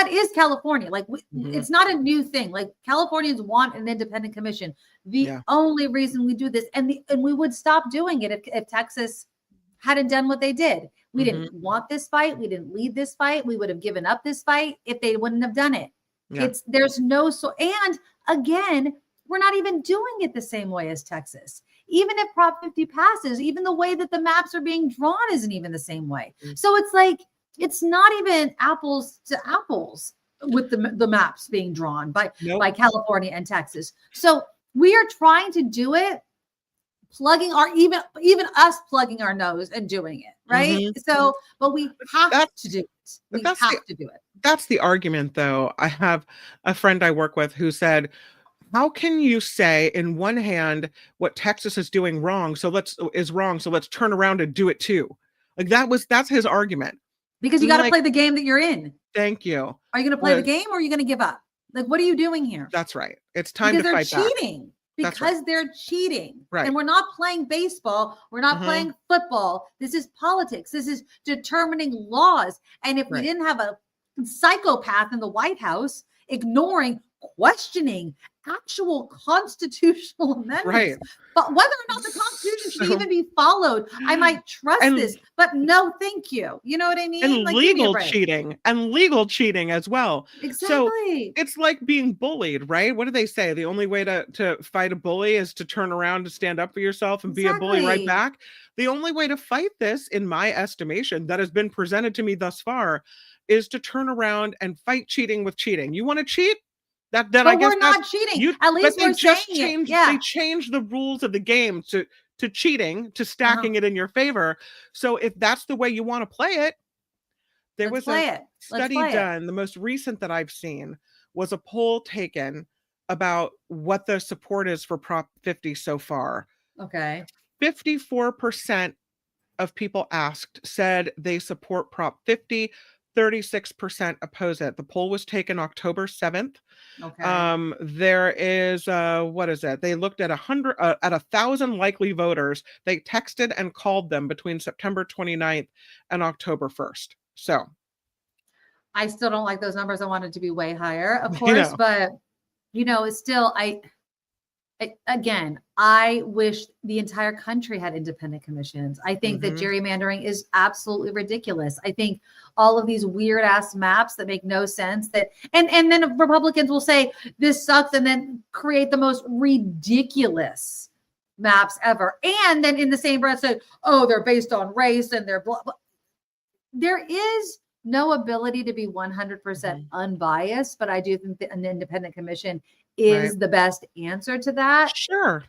is California. Like it's not a new thing. Like Californians want an independent commission. The only reason we do this, and we would stop doing it if Texas hadn't done what they did. We didn't want this fight. We didn't lead this fight. We would have given up this fight if they wouldn't have done it. Yeah. And again, we're not even doing it the same way as Texas. Even if Prop 50 passes, even the way that the maps are being drawn isn't even the same way. So it's like, it's not even apples to apples with the maps being drawn by California and Texas. So we are trying to do it, even us plugging our nose and doing it, right? Mm-hmm. So, but we have to do it. We have to do it. That's the argument, though. I have a friend I work with who said, how can you say in one hand what Texas is doing wrong, so let's turn around and do it too? Like that's his argument. Because you got to play the game that you're in. Thank you. Are you going to play the game or are you going to give up? Like, what are you doing here? That's right. It's time to fight back. Because they're cheating. because they're cheating. Right. And we're not playing baseball. We're not playing football. This is politics. This is determining laws. And if we didn't have a psychopath in the White House ignoring, questioning actual constitutional amendments, but whether or not the Constitution should even be followed, I might trust this, but no, thank you. You know what I mean? And like, legal cheating as well. Exactly. So it's like being bullied, right? What do they say? The only way to fight a bully is to turn around and stand up for yourself and be a bully right back. The only way to fight this, in my estimation, that has been presented to me thus far, is to turn around and fight cheating with cheating. You want to cheat? Then but I guess we're not cheating. At least we're saying it. They changed the rules of the game to cheating, to stacking it in your favor. So if that's the way you want to play it, there was a study done. The most recent that I've seen was a poll taken about what the support is for Prop 50 so far. Okay. 54% of people asked said they support Prop 50. 36% oppose it. The poll was taken October 7th. Okay. There is what is it? They looked at 1,000 likely voters. They texted and called them between September 29th and October 1st. So I still don't like those numbers. I want it to be way higher, of course, but it's still again, I wish the entire country had independent commissions. I think that gerrymandering is absolutely ridiculous. I think all of these weird ass maps that make no sense and then Republicans will say this sucks and then create the most ridiculous maps ever. And then in the same breath say, oh, they're based on race and they're blah, blah. There is no ability to be 100% unbiased, but I do think that an independent commission is the best answer to that. Sure.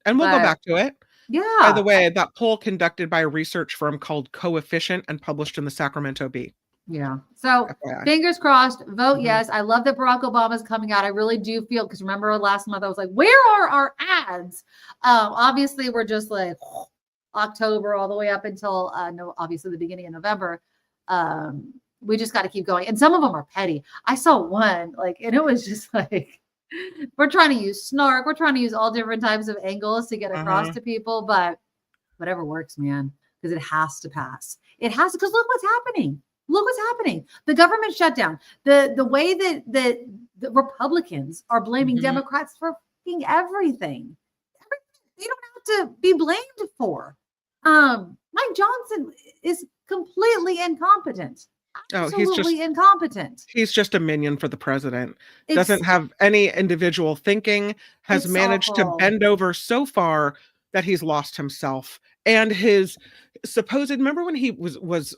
And we'll go back to it. Yeah. By the way, that poll conducted by a research firm called Coefficient and published in the Sacramento Bee. Yeah. So fingers crossed, vote yes. I love that Barack Obama is coming out. I really do feel, because remember last month I was like, where are our ads? Obviously we're just like October all the way up until obviously the beginning of November. We just got to keep going. And some of them are petty. I saw one and it was just like, we're trying to use snark. We're trying to use all different types of angles to get across to people, but whatever works, man, because it has to pass. It has to, because look what's happening. Look what's happening. The government shutdown, the way that the Republicans are blaming Democrats for everything. They don't have to be blamed for. Mike Johnson is completely incompetent. Absolutely incompetent. He's just a minion for the president. Doesn't have any individual thinking, has managed to bend over so far that he's lost himself and his supposed, remember when he was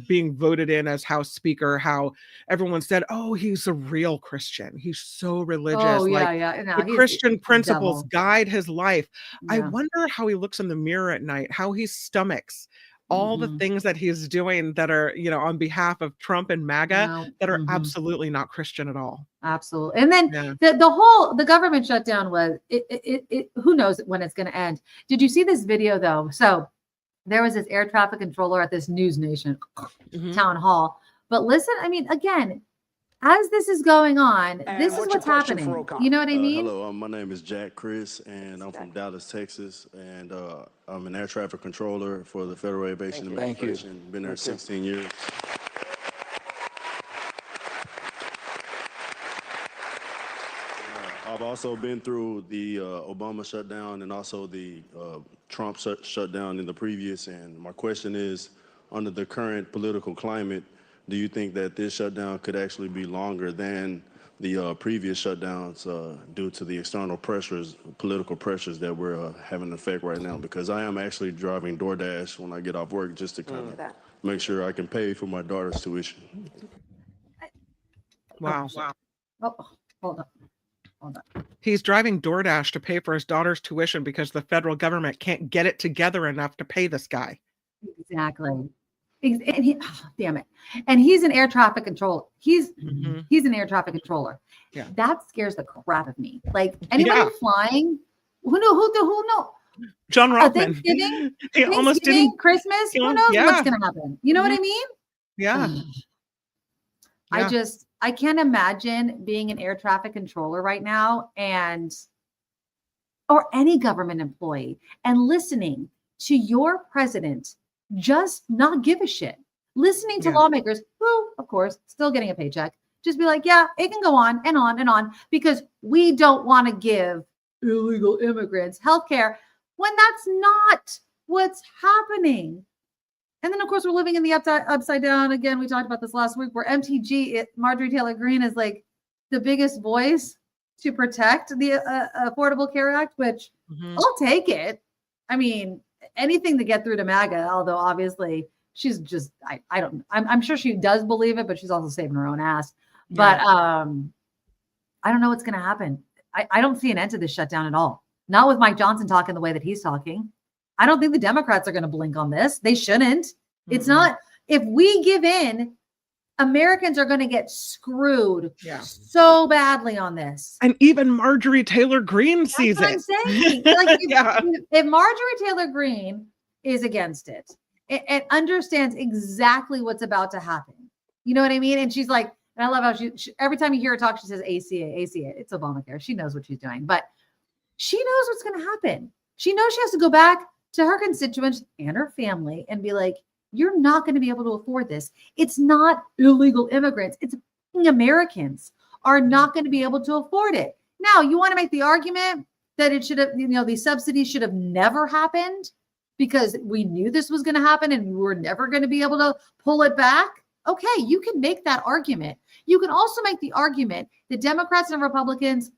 being voted in as House Speaker, how everyone said, oh, he's a real Christian. He's so religious. Oh, yeah. No, the Christian principles guide his life. Yeah. I wonder how he looks in the mirror at night, how he stomachs all the things that he's doing that are, on behalf of Trump and MAGA that are absolutely not Christian at all. Absolutely. And then the government shutdown was, who knows when it's going to end. Did you see this video though? So there was this air traffic controller at this News Nation town hall. But listen, I mean, again, as this is going on, this is what's happening. You know what I mean? Hello, my name is Jack Chris, and I'm from Dallas, Texas, and I'm an air traffic controller for the Federal Aviation Administration. Been there 16 years. I've also been through the Obama shutdown and also the Trump shutdown in the previous. And my question is, under the current political climate, do you think that this shutdown could actually be longer than the previous shutdowns due to the external pressures, political pressures that we're having an effect right now? Because I am actually driving DoorDash when I get off work just to kind of make sure I can pay for my daughter's tuition. Wow. Oh, hold on. He's driving DoorDash to pay for his daughter's tuition because the federal government can't get it together enough to pay this guy. Exactly. And damn it. And he's an air traffic controller. He's an air traffic controller. Yeah. That scares the crap out of me. Like anybody flying, who knows? John Rothman. Thanksgiving, he almost didn't. Christmas, who knows what's going to happen? You know what I mean? Yeah. I can't imagine being an air traffic controller right now and or any government employee and listening to your president just not give a shit. Listening to lawmakers who, of course, still getting a paycheck, just be like, yeah, it can go on and on and on because we don't want to give illegal immigrants healthcare when that's not what's happening. And then, of course, we're living in the upside down. Again, we talked about this last week where Marjorie Taylor Greene is like the biggest voice to protect the Affordable Care Act, which I'll take it. I mean, anything to get through to MAGA, although obviously she's just, I'm sure she does believe it, but she's also saving her own ass. Yeah. But I don't know what's going to happen. I don't see an end to this shutdown at all. Not with Mike Johnson talking the way that he's talking. I don't think the Democrats are going to blink on this. They shouldn't. It's not, if we give in, Americans are going to get screwed so badly on this. And even Marjorie Taylor Greene sees it. That's what I'm saying. Like if Marjorie Taylor Greene is against it and understands exactly what's about to happen, you know what I mean? And she's like, and I love how she every time you hear her talk, she says ACA. It's Obamacare. She knows what she's doing, but she knows what's going to happen. She knows she has to go back to her constituents and her family and be like, you're not going to be able to afford this. It's not illegal immigrants. It's Americans are not going to be able to afford it. Now, you want to make the argument that it should have, these subsidies should have never happened because we knew this was going to happen and we were never going to be able to pull it back. Okay, you can make that argument. You can also make the argument that Democrats and Republicans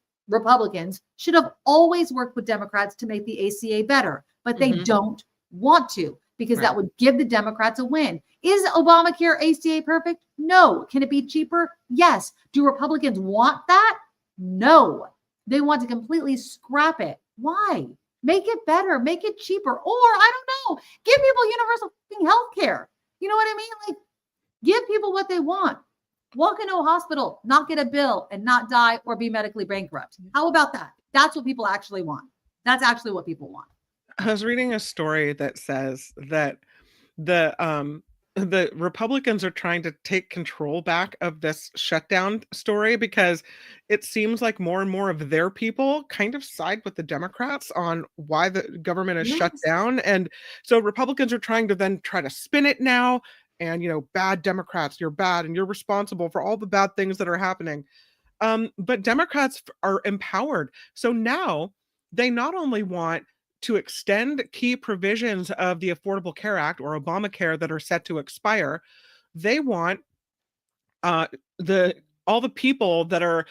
should have always worked with Democrats to make the ACA better, but they don't want to because that would give the Democrats a win. Is Obamacare ACA perfect? No. Can it be cheaper? Yes. Do Republicans want that? No. They want to completely scrap it. Why? Make it better, make it cheaper, or I don't know, give people universal health care. You know what I mean? Like, give people what they want. Walk into a hospital, not get a bill, and not die or be medically bankrupt. How about that? That's what people actually want. That's actually what people want. I was reading a story that says that the Republicans are trying to take control back of this shutdown story because it seems like more and more of their people kind of side with the Democrats on why the government is shut down. And so Republicans are trying to then try to spin it now. And, bad Democrats, you're bad and you're responsible for all the bad things that are happening. But Democrats are empowered. So now they not only want to extend key provisions of the Affordable Care Act or Obamacare that are set to expire, they want all the people that are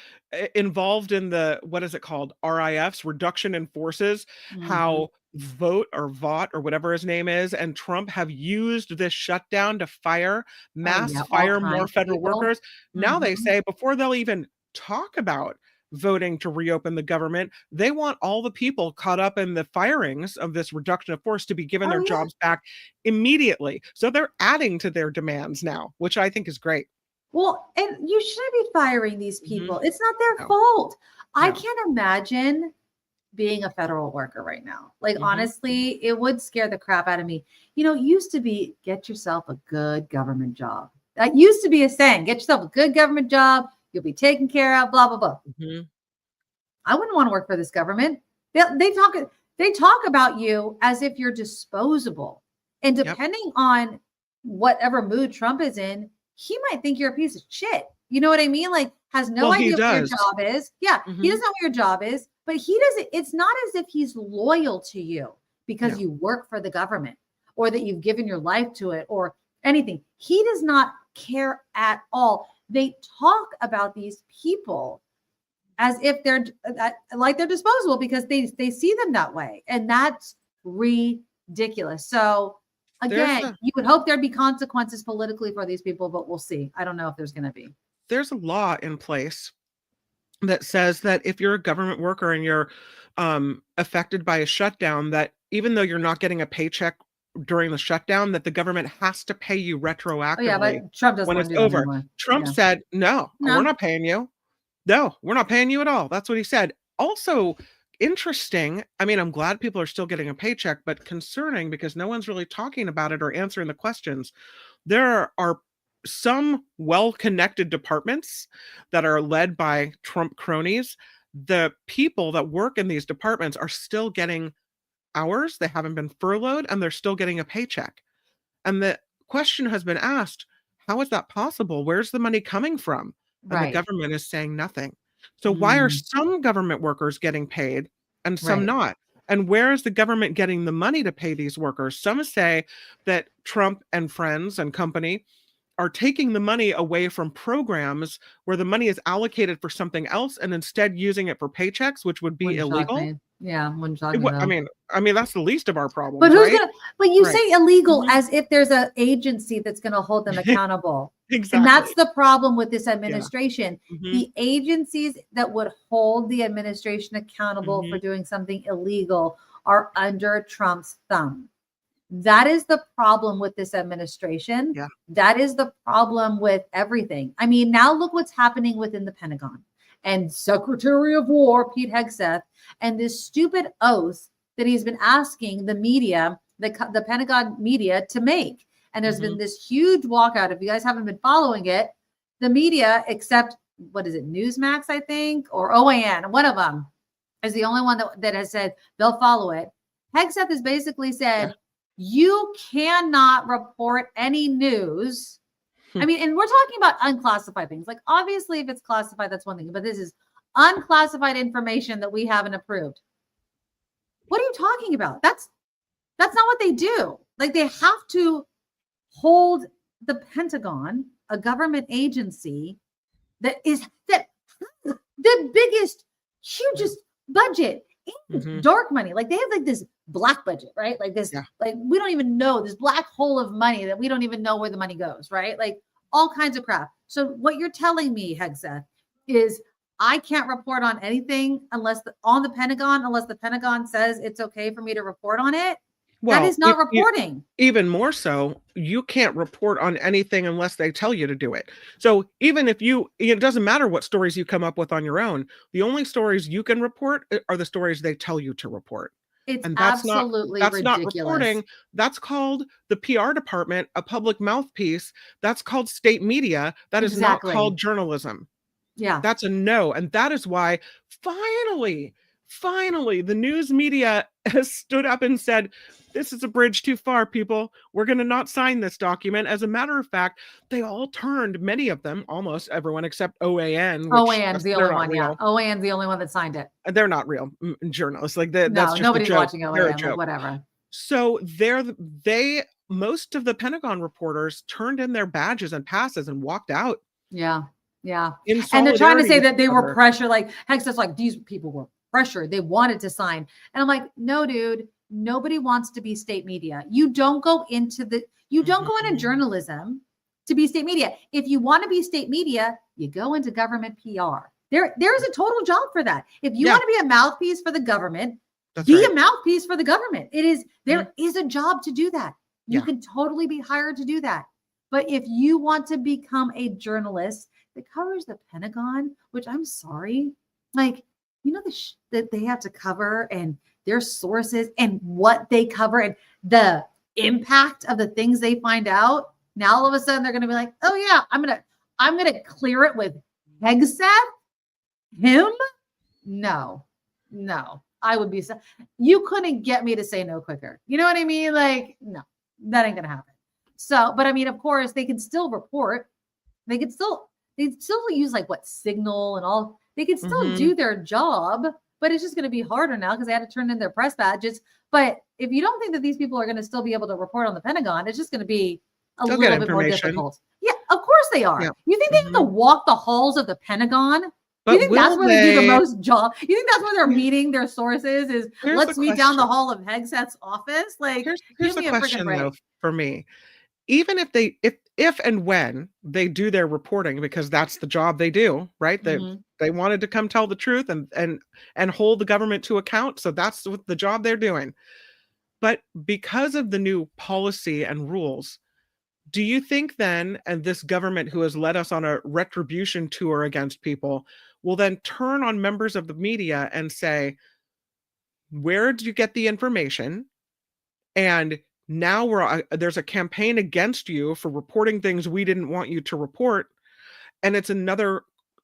involved in the, what is it called? RIFs, reduction in forces, how Vote or Vought or whatever his name is, and Trump have used this shutdown to fire more federal workers. Now they say before they'll even talk about voting to reopen the government, they want all the people caught up in the firings of this reduction of force to be given their jobs back immediately. So they're adding to their demands now, which I think is great. Well, and you shouldn't be firing these people. It's not their fault. I can't imagine being a federal worker right now. Like, honestly, it would scare the crap out of me. It used to be, get yourself a good government job. That used to be a saying, get yourself a good government job. You'll be taken care of, blah, blah, blah. I wouldn't want to work for this government. They talk about you as if you're disposable. And depending on whatever mood Trump is in, he might think you're a piece of shit. You know what I mean? Like, has no idea what your job is. Yeah, he doesn't know what your job is, but he doesn't. It's not as if he's loyal to you because you work for the government or that you've given your life to it or anything. He does not care at all. They talk about these people as if they're like they're disposable because they see them that way. And that's ridiculous. So again, you would hope there'd be consequences politically for these people, but we'll see. I don't know if there's going to be. There's a law in place that says that if you're a government worker and you're affected by a shutdown, that even though you're not getting a paycheck during the shutdown, that the government has to pay you retroactively but Trump doesn't when it's over. Trump said, no, we're not paying you. No, we're not paying you at all. That's what he said. Also interesting. I mean, I'm glad people are still getting a paycheck, but concerning because no one's really talking about it or answering the questions. There are some well-connected departments that are led by Trump cronies the people that work in these departments are still getting hours. They haven't been furloughed and they're still getting a paycheck. And the question has been asked, how is that possible? Where's the money coming from? And the Right. government is saying nothing. So why are some government workers getting paid and some Right. not? And where is the government getting the money to pay these workers? Some say that Trump and friends and company are taking the money away from programs where the money is allocated for something else and instead using it for paychecks, which would be Wouldn't shock illegal. me. Yeah, wouldn't shock me though. I mean, that's the least of our problems, But who's right? but you Right. say illegal Mhm. as if there's an agency that's gonna hold them accountable. Exactly. And that's the problem with this administration. Mhm. The agencies that would hold the administration accountable Mhm. for doing something illegal are under Trump's thumb. That is the problem with this administration. Yeah. That is the problem with everything. I mean, now look what's happening within the Pentagon and Secretary of War Pete Hegseth and this stupid oath that he's been asking the media, the Pentagon media to make. And there's been this huge walkout. If you guys haven't been following it, the media, except what is it, Newsmax, I think, or OAN, one of them is the only one that has said they'll follow it. Hegseth has basically said, you cannot report any news. I mean, and we're talking about unclassified things. Like, obviously, if it's classified, that's one thing, but this is unclassified information that we haven't approved. What are you talking about? That's not what they do. Like, they have to hold the Pentagon, a government agency that has the biggest, hugest budget in dark money. Like, they have like this black budget, right? Like this, like we don't even know, this black hole of money that we don't even know where the money goes, right? Like all kinds of crap. So what you're telling me, Hegseth, is I can't report on anything on the Pentagon unless the Pentagon says it's okay for me to report on it. Well, that is not reporting. Even more so, you can't report on anything unless they tell you to do it. So even if it doesn't matter what stories you come up with on your own, the only stories you can report are the stories they tell you to report. It's and that's absolutely that's ridiculous. not reporting. That's called the PR department, a public mouthpiece. That's called state media. That is not called journalism. Yeah. That's a no. And that is why finally, the news media has stood up and said, this is a bridge too far, people. We're going to not sign this document. As a matter of fact, they all turned, many of them, almost everyone except OAN. OAN's the only one, yeah. OAN's the only one that signed it. They're not real journalists. Like that's just nobody's a joke. watching OAN, like whatever. So most of the Pentagon reporters turned in their badges and passes and walked out. Yeah. Yeah. And they're trying to say that they were pressured. Like Hegseth's like, these people were pressured. They wanted to sign. And I'm like, no, dude, nobody wants to be state media. You don't go into journalism to be state media. If you want to be state media, you go into government PR. There's a total job for that. If you want to be a mouthpiece for the government, a mouthpiece for the government. There is a job to do that. You can totally be hired to do that. But if you want to become a journalist that covers the Pentagon, which I'm sorry, like, you know, that they have to cover and their sources and what they cover and the impact of the things they find out. Now, all of a sudden they're going to be like, oh yeah, I'm going to clear it with Hegseth. Him? No, I would be, you couldn't get me to say no quicker. You know what I mean? Like, no, that ain't going to happen. So, but I mean, of course they can still report. They still use like Signal and all. They can still do their job, but it's just going to be harder now because they had to turn in their press badges. But if you don't think that these people are going to still be able to report on the Pentagon, it's just going to be a little bit more difficult. Yeah, of course they are. Yeah. You think they have to walk the halls of the Pentagon? But you think that's where they do the most job? You think that's where they're meeting their sources? Let's meet down the hall of Hegseth's office? Like, here's the question though for me. Even if and when they do their reporting, because that's the job they do, right? They wanted to come tell the truth and hold the government to account. So that's what the job they're doing. But because of the new policy and rules, do you think then, and this government who has led us on a retribution tour against people will then turn on members of the media and say, where did you get the information? And now there's a campaign against you for reporting things we didn't want you to report. And it's another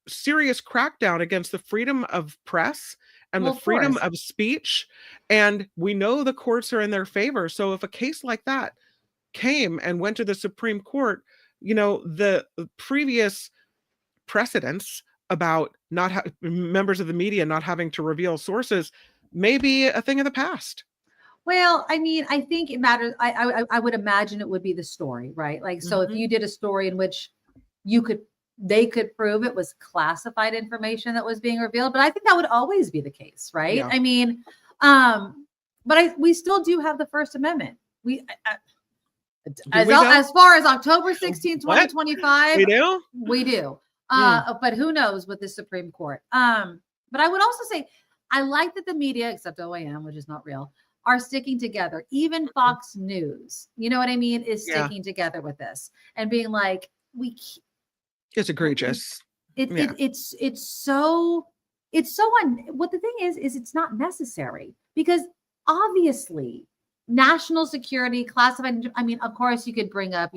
serious crackdown against the freedom of press and Well, the of freedom course. of speech. And we know the courts are in their favor. So if a case like that came and went to the Supreme Court, the previous precedents about members of the media not having to reveal sources may be a thing of the past. Well, I mean, I think it matters. I would imagine it would be the story, right? Like, so if you did a story in which they could prove it was classified information that was being revealed, but I think that would always be the case, right? Yeah. I mean, but we still do have the First Amendment. As far as October 16, 2025, we do. We do. But who knows with the Supreme Court? But I would also say I like that the media, except OAM, which is not real, are sticking together. Even Fox News, you know what I mean, is sticking together with this and being like, it's egregious. It's so what the thing is it's not necessary, because obviously national security, classified. I mean, of course you could bring up,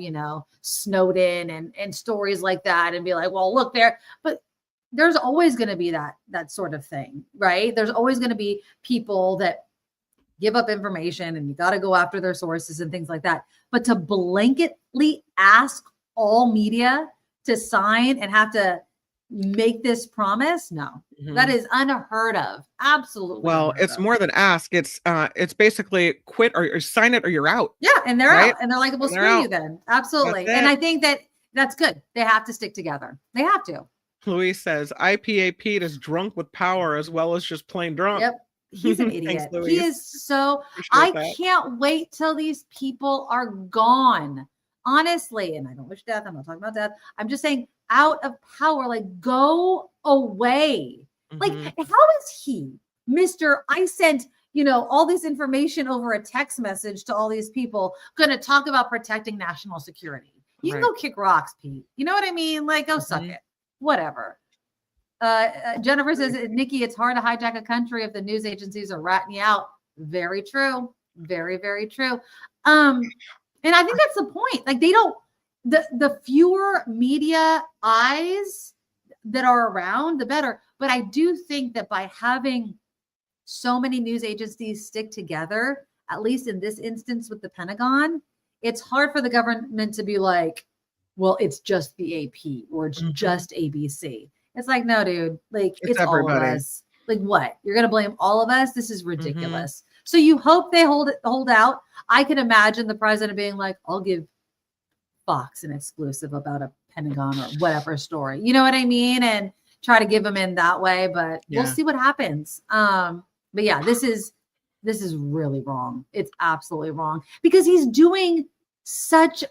Snowden and stories like that and be like, well, look there, but there's always going to be that sort of thing, right? There's always going to be people that give up information and you got to go after their sources and things like that. But to blanketly ask all media to sign and have to make this promise, no, that is unheard of. Absolutely. Well, it's more than ask. It's basically quit or sign it or you're out. Yeah, and they're out, and they're like, well, screw you then. Absolutely. And I think that's good. They have to stick together. They have to. Luis says IPA Pete is drunk with power as well as just plain drunk. Yep. He's an idiot. Thanks, He is so. I can't wait till these people are gone. Honestly, and I don't wish death. I'm not talking about death. I'm just saying out of power, like go away. Like, how is he, Mr. I sent, all this information over a text message to all these people, going to talk about protecting national security? You can go kick rocks, Pete. You know what I mean? Like, go suck it. Whatever. Jennifer says, Nikki, it's hard to hijack a country if the news agencies are ratting you out. Very true. Very, very true. And I think that's the point. Like, they don't, the fewer media eyes that are around, the better. But I do think that by having so many news agencies stick together, at least in this instance with the Pentagon, it's hard for the government to be like, well, it's just the AP or it's just ABC. It's like, no, dude, like it's all of us. Like, what? You're going to blame all of us? This is ridiculous. So you hope they hold out. I can imagine the president being like, I'll give Fox an exclusive about a Pentagon or whatever story. You know what I mean? And try to give them in that way, but we'll see what happens. But yeah, this is really wrong. It's absolutely wrong because he's doing such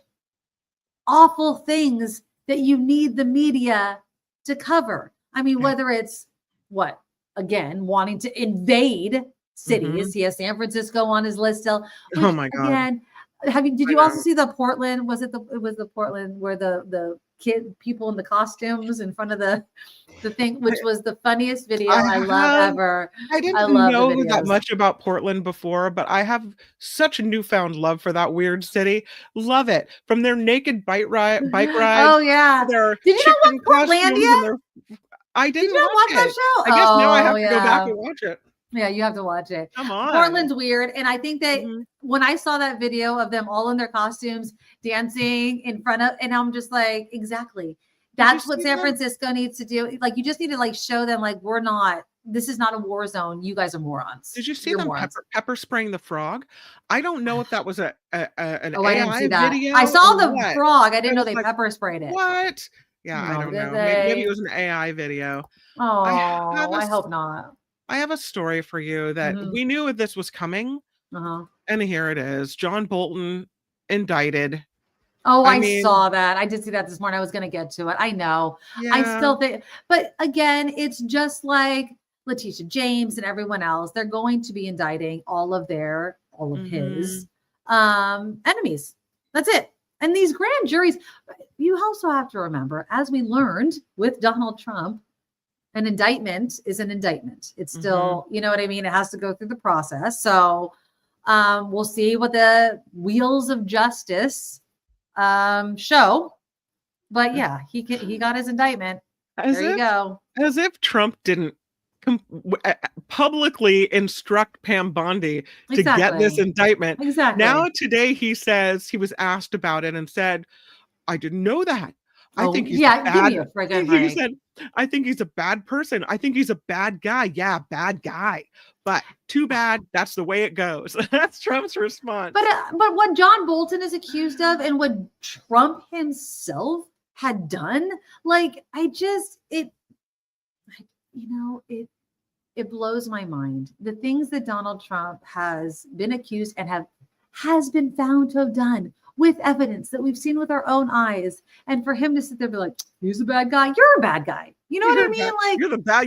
awful things that you need the media to cover. I mean, whether it's wanting to invade cities. He has San Francisco on his list still. Which, oh my God. Again, did you also see the Portland? It was the Portland where the people in the costumes in front of the thing, which was the funniest video I love ever. I didn't know that much about Portland before, but I have such a newfound love for that weird city. Love it. From their naked bike rides. Oh yeah. Did you not watch Portlandia? I didn't Did you not watch that show? I guess now I have to go back and watch it. Yeah, you have to watch it. Come on. Portland's weird. And I think that when I saw that video of them all in their costumes dancing in front of, and I'm just like, exactly. That's what San Francisco needs to do. Like, you just need to like show them like, this is not a war zone. You guys are morons. Did you see them pepper spraying the frog? I don't know if that was an AI I didn't see that. video. I saw the frog. I didn't know they pepper sprayed it. What? Yeah, I don't know. Maybe it was an AI video. Oh, I hope not. I have a story for you that we knew this was coming, and here it is. John Bolton indicted. Oh, I saw that. I did see that this morning. I was going to get to it. I know. Yeah. I still think, but again, it's just like Letitia James and everyone else. They're going to be indicting all of his enemies. That's it. And these grand juries, you also have to remember, as we learned with Donald Trump, an indictment is an indictment. It's still, you know what I mean? It has to go through the process. So we'll see what the wheels of justice show. But yeah, he got his indictment. There you go. As if Trump didn't publicly instruct Pam Bondi to get this indictment. Exactly. Now today he says he was asked about it and said, I didn't know that. I think he's give me a friggin' break. He said, I think he's a bad person. I think he's a bad guy. Yeah, bad guy. But too bad. That's the way it goes. That's Trump's response. But what John Bolton is accused of and what Trump himself had done, like, it blows my mind. The things that Donald Trump has been accused and has been found to have done with evidence that we've seen with our own eyes. And for him to sit there and be like, he's a bad guy. You're a bad guy. You know what I mean? Like,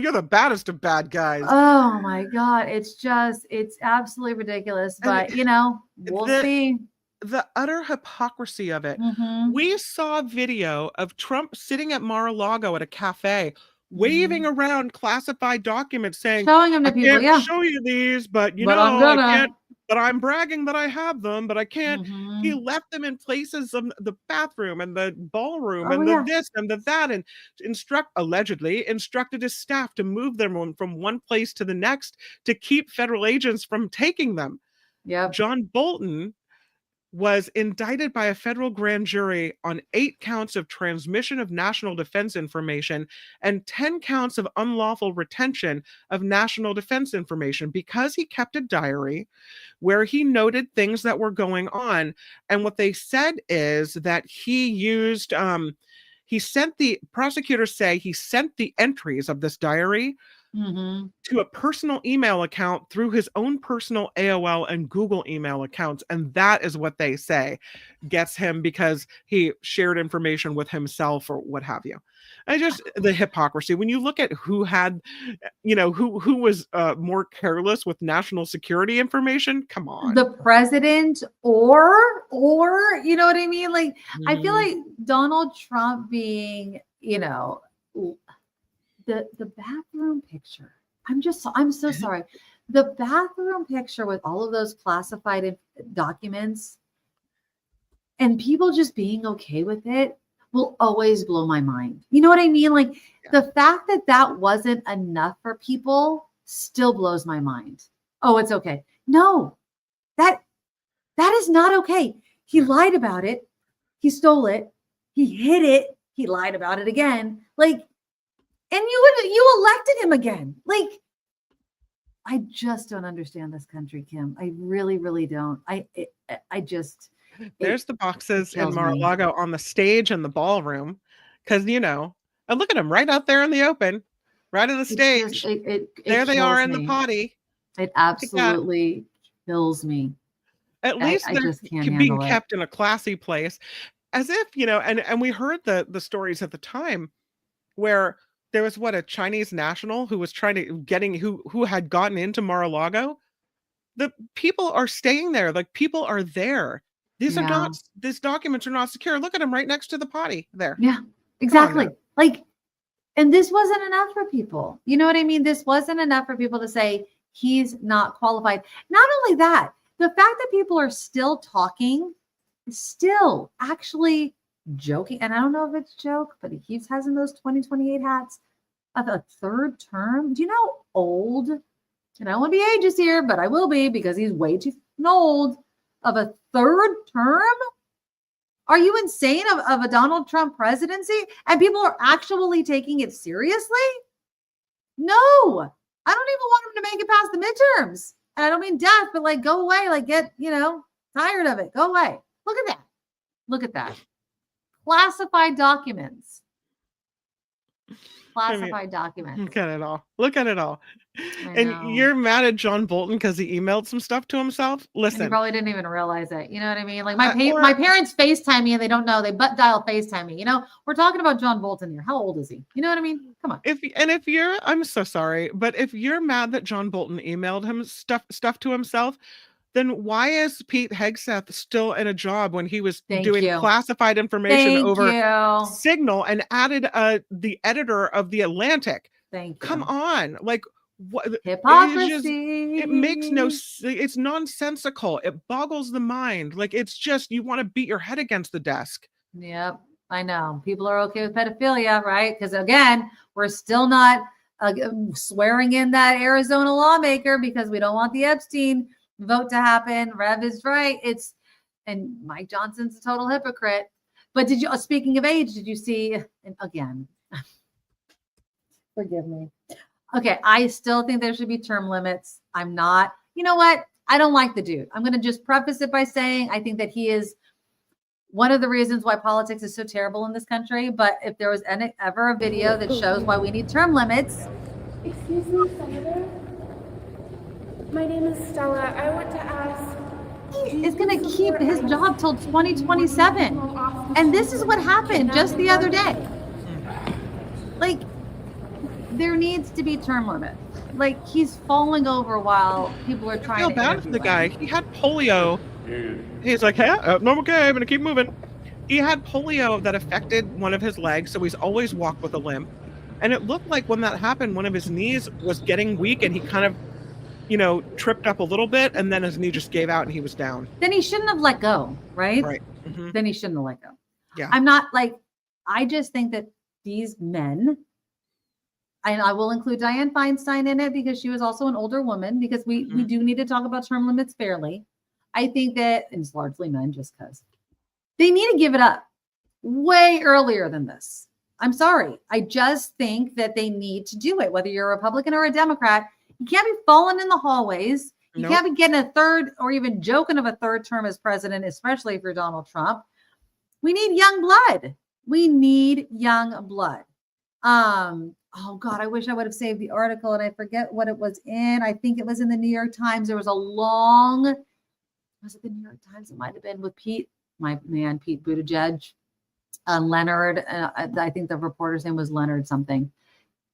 you're the baddest of bad guys. Oh my God. It's absolutely ridiculous. But we'll see. The utter hypocrisy of it. Mm-hmm. We saw a video of Trump sitting at Mar-a-Lago at a cafe, waving around classified documents saying, showing them to people. I can't show you these, but I can't. But I'm bragging that I have them, but I can't. Mm-hmm. He left them in places of the bathroom and the ballroom and the this and the that, and allegedly instructed his staff to move them from one place to the next to keep federal agents from taking them. Yeah. John Bolton was indicted by a federal grand jury on 8 counts of transmission of national defense information and 10 counts of unlawful retention of national defense information because he kept a diary where he noted things that were going on. And what they said is that he used, prosecutors say he sent the entries of this diary to a personal email account through his own personal AOL and Google email accounts. And that is what they say gets him because he shared information with himself or what have you. The hypocrisy. When you look at who had, who was more careless with national security information, come on. The president or, you know what I mean? Like, I feel like Donald Trump being, the bathroom picture. I'm so sorry. The bathroom picture with all of those classified documents and people just being okay with it will always blow my mind. You know what I mean? Like the fact that wasn't enough for people still blows my mind. Oh, it's okay. No, that is not okay. He lied about it. He stole it. He hid it. He lied about it again. And you elected him again. Like, I just don't understand this country, Kim. I really, really don't. There's the boxes in Mar-a-Lago on the stage and the ballroom. Because, and look at them right out there in the open, right on the stage. There they are in the potty. It absolutely kills me. At least they're being kept in a classy place. As if, and we heard the stories at the time where there was a Chinese national who was who had gotten into Mar-a-Lago. The people are staying there. Like people are there. These documents are not secure. Look at them right next to the potty there. Yeah, exactly. And this wasn't enough for people. You know what I mean? This wasn't enough for people to say he's not qualified. Not only that, the fact that people are still talking, still actually joking, and I don't know if it's a joke, but he keeps having those 2028 hats of a third term. Do you know how old, and I don't want to be ageist here, but I will be because he's way too old, of a third term? Are you insane of a Donald Trump presidency? And people are actually taking it seriously? No, I don't even want him to make it past the midterms. And I don't mean death, but go away, get, tired of it. Go away. Look at that. Look at that. Classified documents. Documents. Look at it all. Look at it all. And you're mad at John Bolton because he emailed some stuff to himself? Listen. And he probably didn't even realize it. You know what I mean? Like my parents FaceTime me and they don't know. They butt dial FaceTime me. We're talking about John Bolton here. How old is he? You know what I mean? Come on. If you're, I'm so sorry, but if you're mad that John Bolton emailed him stuff to himself, then why is Pete Hegseth still in a job when he was doing classified information over Signal and added the editor of The Atlantic? Come on. What hypocrisy. It makes it's nonsensical. It boggles the mind. It's just, you want to beat your head against the desk. Yep. I know. People are okay with pedophilia, right? Because again, we're still not swearing in that Arizona lawmaker because we don't want the Epstein vote to happen. Rev is right. And Mike Johnson's a total hypocrite. But speaking of age, did you see, and again, forgive me. Okay, I still think there should be term limits. I'm not, you know what? I don't like the dude. I'm going to just preface it by saying I think that he is one of the reasons why politics is so terrible in this country. But if there was ever a video that shows why we need term limits. Excuse me, Senator. My name is Stella. I want to ask. He is going to keep his job till 2027. And this is what happened just the other day. Like, there needs to be term limits. Like, he's falling over while people are trying to. I feel bad for the guy. He had polio. He's like, hey, no, okay, I'm gonna keep moving. He had polio that affected one of his legs, so he's always walked with a limp. And it looked like when that happened, one of his knees was getting weak, and he kind of, tripped up a little bit, and then his knee just gave out, and he was down. Then he shouldn't have let go, right? Right. Mm-hmm. Then he shouldn't have let go. Yeah. I'm not I just think that these men, and I will include Dianne Feinstein in it because she was also an older woman, because we do need to talk about term limits fairly. I think that, and it's largely men just because, they need to give it up way earlier than this. I'm sorry. I just think that they need to do it, whether you're a Republican or a Democrat. You can't be falling in the hallways. You can't be getting a third or even joking of a third term as president, especially if you're Donald Trump. We need young blood. We need young blood. Oh God, I wish I would have saved the article and I forget what it was in. I think it was in the New York Times. There was a long, was it the New York Times? It might've been with Pete, my man, Pete Buttigieg, Leonard. I think the reporter's name was Leonard something.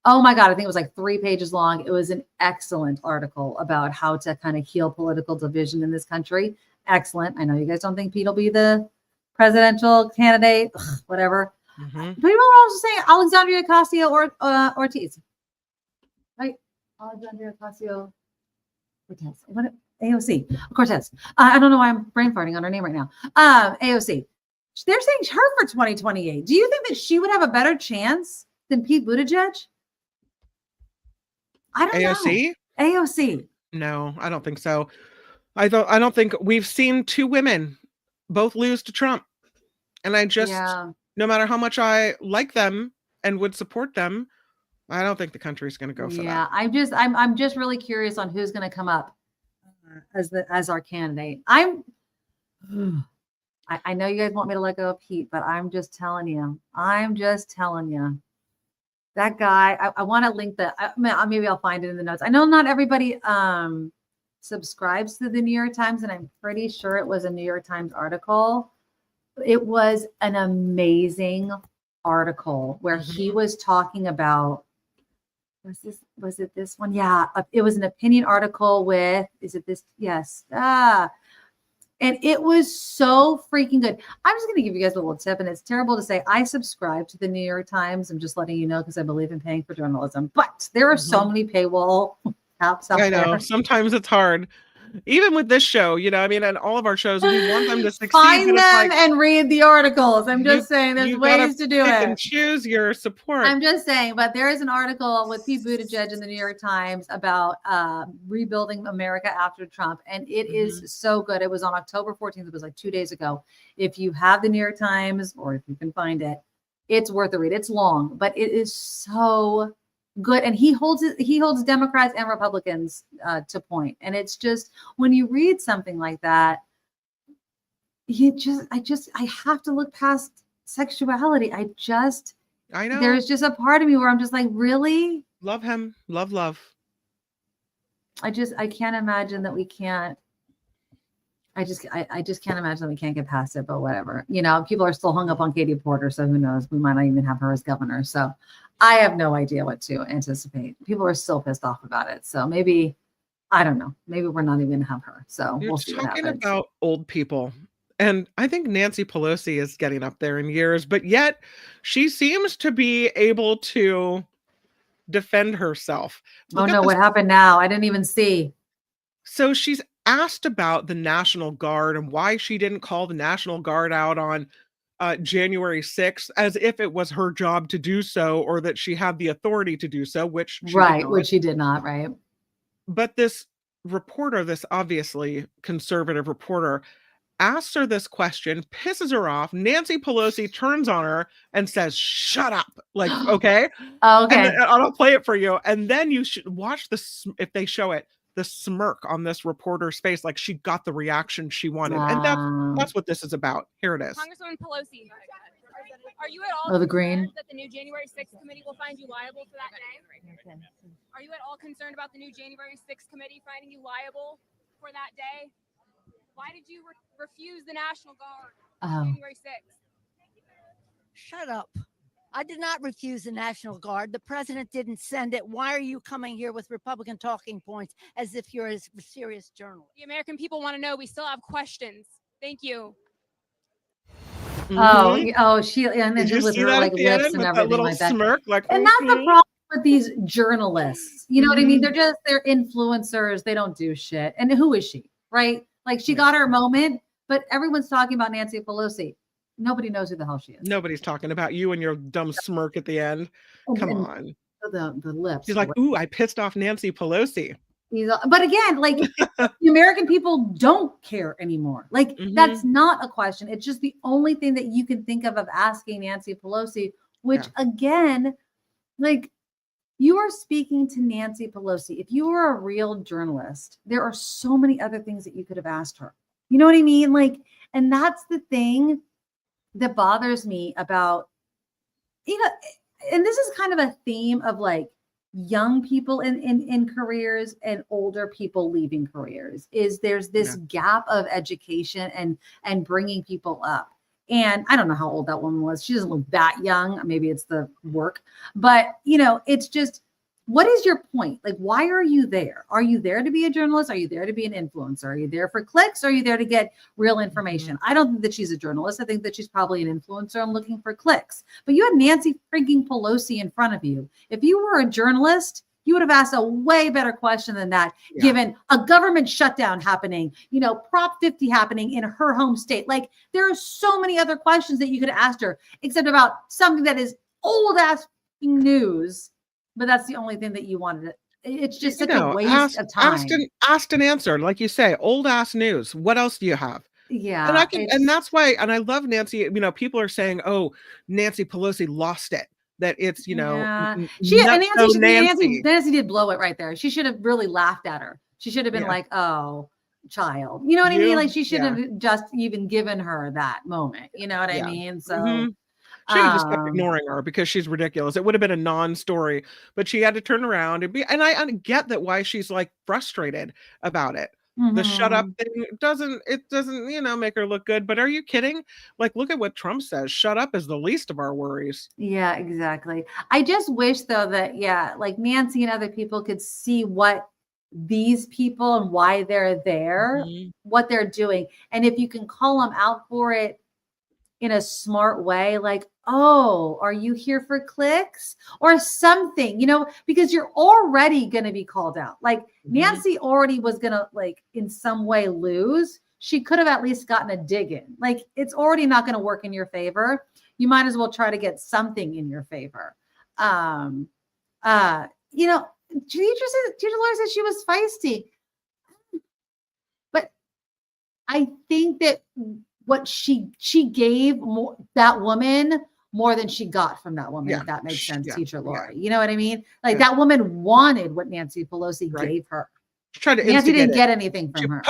Oh my God, I think it was like 3 pages long. It was an excellent article about how to kind of heal political division in this country. Excellent. I know you guys don't think Pete will be the presidential candidate, whatever. Mm-hmm. People are also saying Alexandria Ocasio-Cortez, right? Alexandria Ocasio-Cortez. What? AOC Cortez. I don't know why I'm brain farting on her name right now. AOC. They're saying her for 2028. Do you think that she would have a better chance than Pete Buttigieg? I don't know. AOC. No, I don't think so. I don't think we've seen 2 women both lose to Trump. And I just, no matter how much I like them and would support them, I don't think the country's going to go for that. I'm just really curious on who's going to come up as our candidate. I know you guys want me to let go of Pete, but I'm just telling you. That guy, I want to link maybe I'll find it in the notes. I know not everybody subscribes to the New York Times, and I'm pretty sure it was a New York Times article. It was an amazing article where he was talking about, was it this one? Yeah, it was an opinion article with, is it this? Yes. And it was so freaking good. I'm just going to give you guys a little tip, and it's terrible to say I subscribe to the New York Times. I'm just letting you know because I believe in paying for journalism. But there are so many paywall apps out there. I know. Sometimes it's hard. Even with this show, and all of our shows, we want them to succeed. Find them and read the articles. I'm just saying there's ways to do it. And choose your support. I'm just saying, but there is an article with Pete Buttigieg in the New York Times about rebuilding America after Trump. And it is so good. It was on October 14th. It was like 2 days ago. If you have the New York Times, or if you can find it, it's worth a read. It's long, but it is so good. And he holds Democrats and Republicans to point. And it's just, when you read something like that, I have to look past sexuality. I know there's just a part of me where I'm just like, really? Love him. Love. I can't imagine that we can't. I just can't imagine that we can't get past it, but whatever. People are still hung up on Katie Porter, so who knows? We might not even have her as governor. So I have no idea what to anticipate. People are still pissed off about it. So maybe, I don't know. Maybe we're not even going to have her. So we'll see what happens. You're talking about old people. And I think Nancy Pelosi is getting up there in years, but yet she seems to be able to defend herself. Oh no, what happened now? I didn't even see. So she's asked about the National Guard and why she didn't call the National Guard out on January 6th as if it was her job to do so, or that she had the authority to do so, which she did not. Which she did not, right? But this reporter, this obviously conservative reporter, asks her this question, pisses her off. Nancy Pelosi turns on her and says, "Shut up!" Like, okay, okay. And then, I'll play it for you, and then you should watch this if they show it. The smirk on this reporter's face, like she got the reaction she wanted, and that's what this is about. Here it is. Congresswoman Pelosi, are you at all the green that the new January 6th committee will find you liable for that day? Are you at all concerned about the new January 6th committee finding you liable for that day? Why did you refuse the National Guard on January 6th? Shut up. I did not refuse the National Guard. The president didn't send it. Why are you coming here with Republican talking points as if you're a serious journalist? The American people want to know. We still have questions. Thank you. She and then just with her like lips and everything little like that. Smirk, like, and that's the problem with these journalists. You know what I mean? They're influencers. They don't do shit. And who is she? Right? Like she got her moment, but everyone's talking about Nancy Pelosi. Nobody knows who the hell she is. Nobody's talking about you and your dumb smirk at the end. Come on. The lips. He's like, ooh, I pissed off Nancy Pelosi. But again, like the American people don't care anymore. Like that's not a question. It's just the only thing that you can think of asking Nancy Pelosi, which again, like you are speaking to Nancy Pelosi. If you were a real journalist, there are so many other things that you could have asked her. You know what I mean? Like, and that's the thing that bothers me about, and this is kind of a theme of like young people in careers and older people leaving careers, is there's this gap of education and bringing people up. And I don't know how old that woman was. She doesn't look that young. Maybe it's the work, but it's just, what is your point? Like, why are you there? Are you there to be a journalist? Are you there to be an influencer? Are you there for clicks? Are you there to get real information? I don't think that she's a journalist. I think that she's probably an influencer and looking for clicks. But you had Nancy freaking Pelosi in front of you. If you were a journalist, you would have asked a way better question than that, given a government shutdown happening, Prop 50 happening in her home state. Like, there are so many other questions that you could have asked her, except about something that is old ass news. But that's the only thing that you wanted. It's just such a waste of time. Asked and answered, like you say, old ass news. What else do you have? Yeah. And that's why, and I love Nancy. People are saying, "Oh, Nancy Pelosi lost it." That it's, Nancy did blow it right there. She should have really laughed at her. She should have been like, "Oh, child," you know what I mean? Like she should have just even given her that moment. You know what I mean? So. She would have just kept ignoring her because she's ridiculous. It would have been a non-story, but she had to turn around and I get that why she's like frustrated about it. The shut up thing doesn't make her look good. But are you kidding? Like, look at what Trump says. Shut up is the least of our worries. Yeah, exactly. I just wish though that, like Nancy and other people could see what these people and why they're there, what they're doing. And if you can call them out for it in a smart way, like, oh, are you here for clicks or something, because you're already going to be called out. Like Nancy already was going to like in some way lose. She could have at least gotten a dig in. Like it's already not going to work in your favor. You might as well try to get something in your favor. Deidre said she was feisty, but I think that what she gave that woman more than she got from that woman, if that makes sense, Teacher Lori. You know what I mean? Like that woman wanted what Nancy Pelosi gave her. Nancy didn't get anything from her.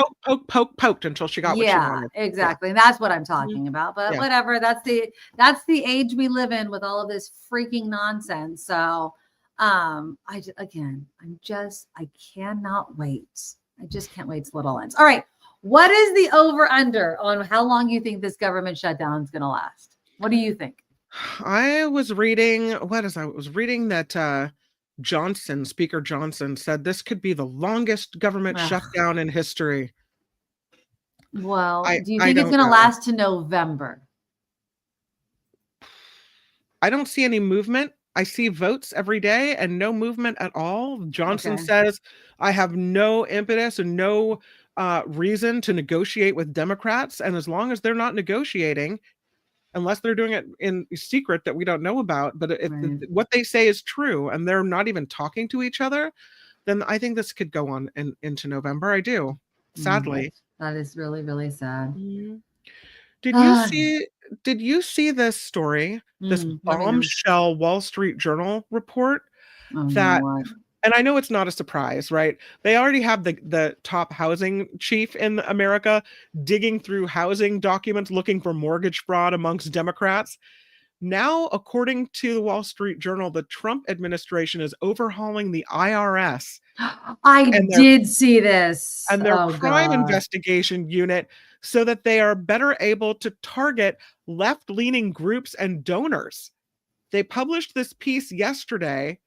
Poked until she got what she wanted. Exactly. And that's what I'm talking about. But whatever. That's the age we live in with all of this freaking nonsense. So I cannot wait. I just can't wait till it all ends. All right. What is the over under on how long you think this government shutdown is going to last? What do you think? I was reading that Speaker Johnson said this could be the longest government shutdown in history. Well, do you think it's going to last to November? I don't see any movement. I see votes every day and no movement at all. Johnson says, I have no impetus and no reason to negotiate with Democrats. And as long as they're not negotiating, unless they're doing it in secret that we don't know about. But if what they say is true and they're not even talking to each other, then I think this could go on into November. I do, sadly. That is really, really sad. Did you see this story, this bombshell Wall Street Journal report that, and I know it's not a surprise, right? They already have the top housing chief in America digging through housing documents looking for mortgage fraud amongst Democrats. Now, according to the Wall Street Journal, the Trump administration is overhauling the IRS. I did see this. And their crime investigation unit, so that they are better able to target left-leaning groups and donors. They published this piece yesterday,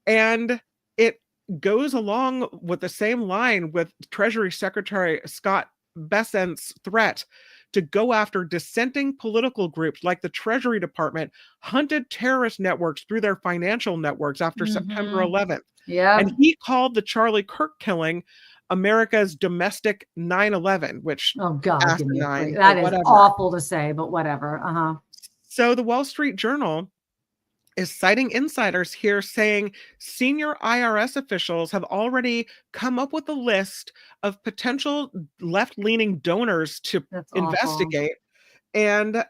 and it goes along with the same line with Treasury Secretary Scott Bessent's threat to go after dissenting political groups like the Treasury Department hunted terrorist networks through their financial networks after September 11th. Yeah. And he called the Charlie Kirk killing America's domestic 9/11, which that is awful to say, but whatever. So the Wall Street Journal is citing insiders here saying senior IRS officials have already come up with a list of potential left-leaning donors to investigate. And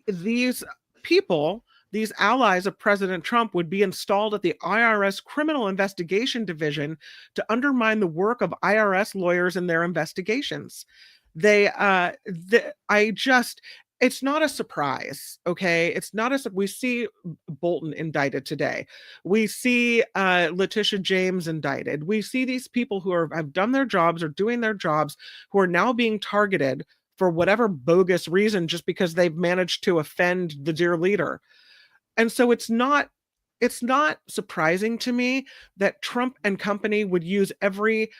these people, these allies of President Trump, would be installed at the IRS Criminal Investigation Division to undermine the work of IRS lawyers in their investigations. It's not a surprise, okay? It's not we see Bolton indicted today. We see Letitia James indicted. We see these people who have done their jobs or doing their jobs who are now being targeted for whatever bogus reason just because they've managed to offend the dear leader. And so it's not surprising to me that Trump and company would use every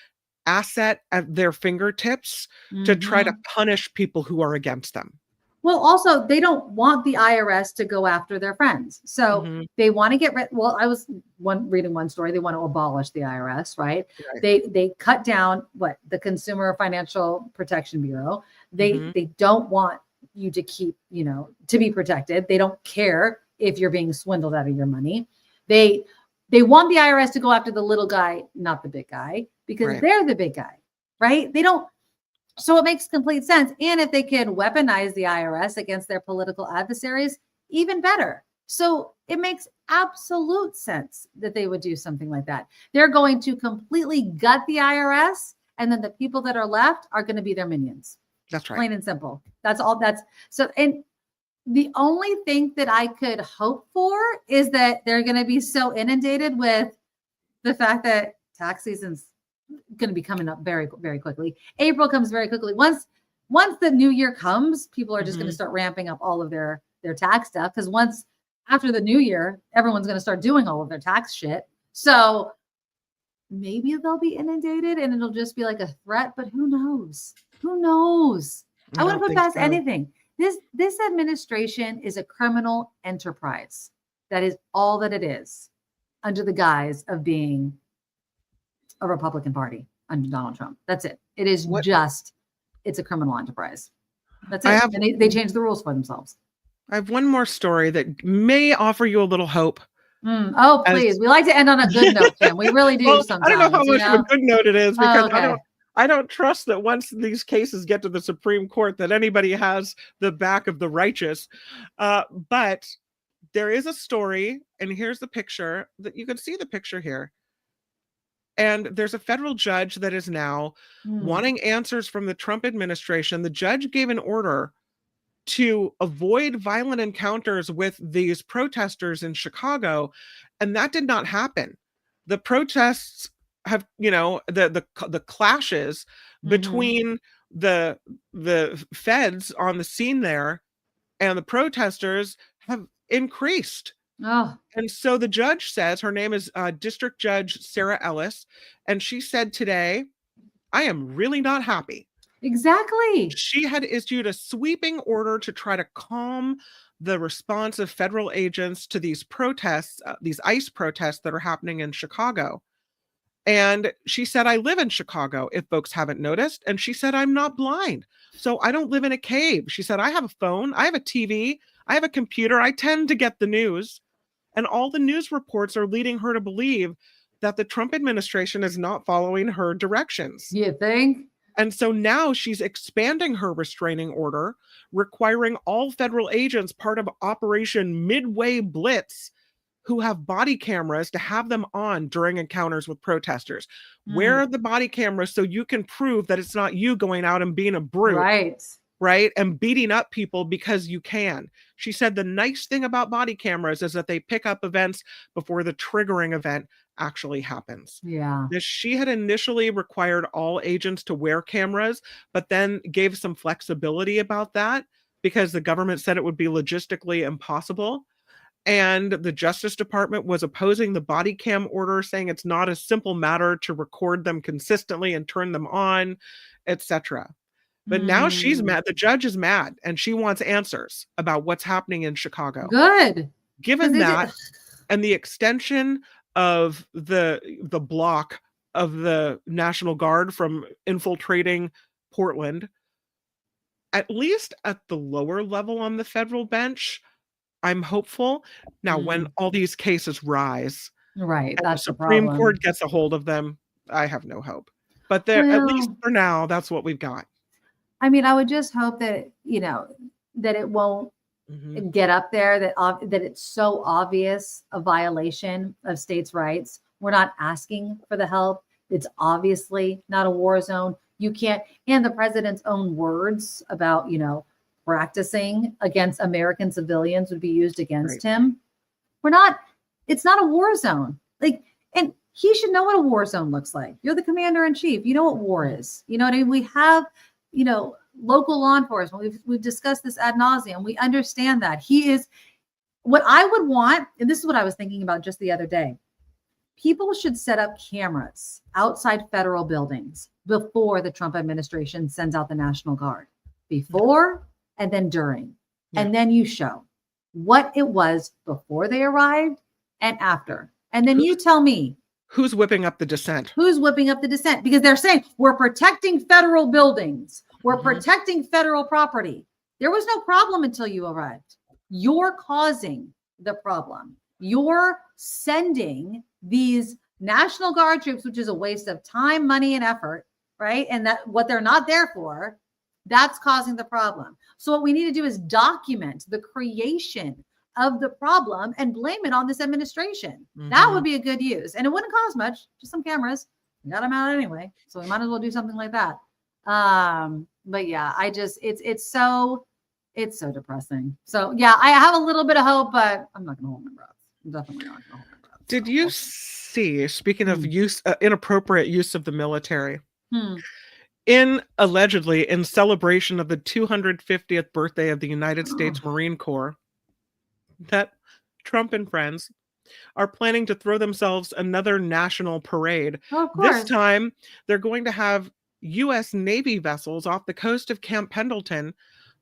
asset at their fingertips to try to punish people who are against them. Well, also, they don't want the IRS to go after their friends. So they want to get rid. Well, I was reading one story. They want to abolish the IRS, right? They cut down the Consumer Financial Protection Bureau. They don't want you to keep, to be protected. They don't care if you're being swindled out of your money. They want the IRS to go after the little guy, not the big guy, because they're the big guy, right? They don't. So it makes complete sense. And if they can weaponize the IRS against their political adversaries, even better. So it makes absolute sense that they would do something like that. They're going to completely gut the IRS, and then the people that are left are going to be their minions. That's right. Plain and simple. That's all. And the only thing that I could hope for is that they're going to be so inundated with the fact that tax season's going to be coming up very, very quickly. April comes very quickly. Once the new year comes, people are just going to start ramping up all of their tax stuff, because after the new year, everyone's going to start doing all of their tax shit. So maybe they'll be inundated and it'll just be like a threat, but who knows? I wouldn't put past anything. This administration is a criminal enterprise. That is all that it is, under the guise of being a Republican Party under Donald Trump. That's it. It is it's a criminal enterprise. That's it. And they changed the rules for themselves. I have one more story that may offer you a little hope. Oh, please. We like to end on a good note, Kim. We really do sometimes. I don't know how much of a good note it is, because I don't trust that once these cases get to the Supreme Court that anybody has the back of the righteous. But there is a story, and here's the picture. That you can see the picture here. And there's a federal judge that is now wanting answers from the Trump administration. The judge gave an order to avoid violent encounters with these protesters in Chicago, and that did not happen. The protests have, the clashes between the feds on the scene there and the protesters have increased. Oh. And so the judge says, her name is District Judge Sarah Ellis, and she said today, I am really not happy. Exactly. She had issued a sweeping order to try to calm the response of federal agents to these protests, these ICE protests that are happening in Chicago. And she said, I live in Chicago, if folks haven't noticed. And she said, I'm not blind. So I don't live in a cave. She said, I have a phone, I have a TV, I have a computer. I tend to get the news. And all the news reports are leading her to believe that the Trump administration is not following her directions. You think? And so now she's expanding her restraining order, requiring all federal agents part of Operation Midway Blitz who have body cameras to have them on during encounters with protesters. Wear the body cameras so you can prove that it's not you going out and being a brute. Right? And beating up people because you can. She said the nice thing about body cameras is that they pick up events before the triggering event actually happens. Yeah. She had initially required all agents to wear cameras, but then gave some flexibility about that because the government said it would be logistically impossible. And the Justice Department was opposing the body cam order, saying it's not a simple matter to record them consistently and turn them on, etc. But now she's mad. The judge is mad, and she wants answers about what's happening in Chicago. Good. Given that, and the extension of the block of the National Guard from infiltrating Portland, at least at the lower level on the federal bench, I'm hopeful. Now, when all these cases rise, right, and that's the Supreme Court gets a hold of them, I have no hope. But at least for now, that's what we've got. I mean, I would just hope that, that it won't get up there, that it's so obvious a violation of states' rights. We're not asking for the help. It's obviously not a war zone. You can't, and the president's own words about, practicing against American civilians would be used against him. It's not a war zone. And he should know what a war zone looks like. You're the commander in chief. You know what war is. You know what I mean? We have, local law enforcement. We've discussed this ad nauseum. We understand that. He is what I would want, and this is what I was thinking about just the other day. People should set up cameras outside federal buildings before the Trump administration sends out the National Guard. Before and then during. And then you show what it was before they arrived and after. And then you tell me who's whipping up the dissent. Who's whipping up the dissent? Because they're saying we're protecting federal buildings. We're protecting federal property. There was no problem until you arrived. You're causing the problem. You're sending these National Guard troops, which is a waste of time, money, and effort, right? And that what they're not there for, that's causing the problem. So what we need to do is document the creation of the problem and blame it on this administration. That would be a good use. And it wouldn't cost much, just some cameras. We got them out anyway. So we might as well do something like that. But yeah, it's so depressing. So yeah, I have a little bit of hope, but I'm not going to hold my breath. I'm definitely not going to hold my breath. Did you see, speaking of inappropriate use of the military, allegedly in celebration of the 250th birthday of the United States Marine Corps, that Trump and friends are planning to throw themselves another national parade. This time, they're going to have U.S. Navy vessels off the coast of Camp Pendleton,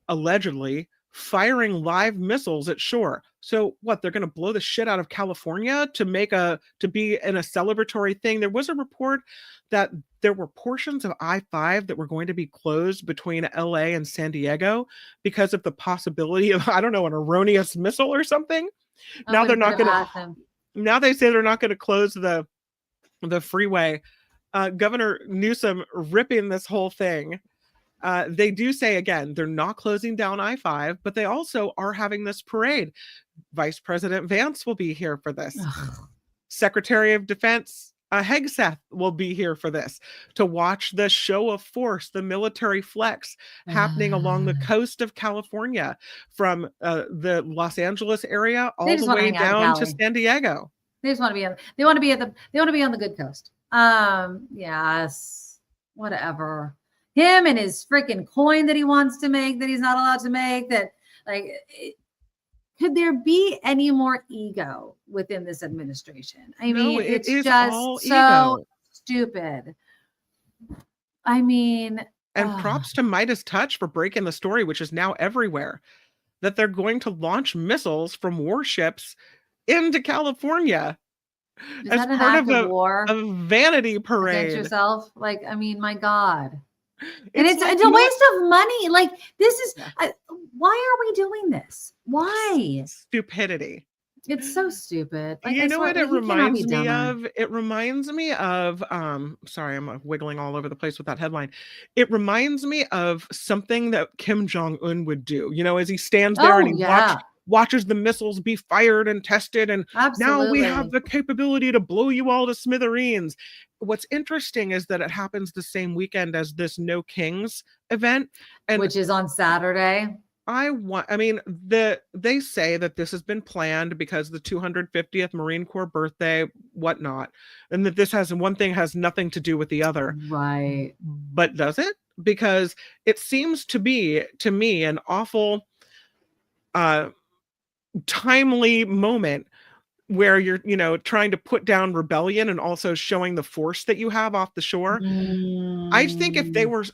allegedly firing live missiles at shore. So what, they're going to blow the shit out of California to be in a celebratory thing? There was a report that there were portions of I-5 that were going to be closed between LA and San Diego because of the possibility of, I don't know, an erroneous missile or something. Now they're not going to, now they say they're not going to close the freeway. Governor Newsom ripping this whole thing. They do say, again, they're not closing down I-5, but they also are having this parade. Vice President Vance will be here for this. Secretary of Defense Hegseth will be here for this, to watch the show of force, the military flex happening along the coast of California from the Los Angeles area all the way down to San Diego. They just want to be they want to be on the good coast. Yes, whatever. Him and his freaking coin that he wants to make, that he's not allowed to make, could there be any more ego within this administration? I mean, it's just so stupid. I mean, and props to Midas Touch for breaking the story, which is now everywhere, that they're going to launch missiles from warships into California. Is as that an part act of of war a vanity against parade. yourself? Like, I mean, my God. And it's like a waste of money. Like, this is why are we doing this? Why? stupidity. It's so stupid. Like, You I know swear, what it you cannot be reminds me dumber. of? It reminds me of sorry, I'm wiggling all over the place with that headline. It reminds me of something that Kim Jong-un would do, you know, as he stands there and Oh, he yeah. watches the missiles be fired and tested, and now we have Absolutely. the capability to blow you all to smithereens. What's interesting is that it happens the same weekend as this No Kings event, and Which is on Saturday. they say that this has been planned because the 250th Marine Corps birthday, whatnot, and that this has one thing has nothing to do with the other. Right. But does it? Because it seems to be, to me, an awful timely moment where you're, you know, trying to put down rebellion and also showing the force that you have off the shore. I think if they were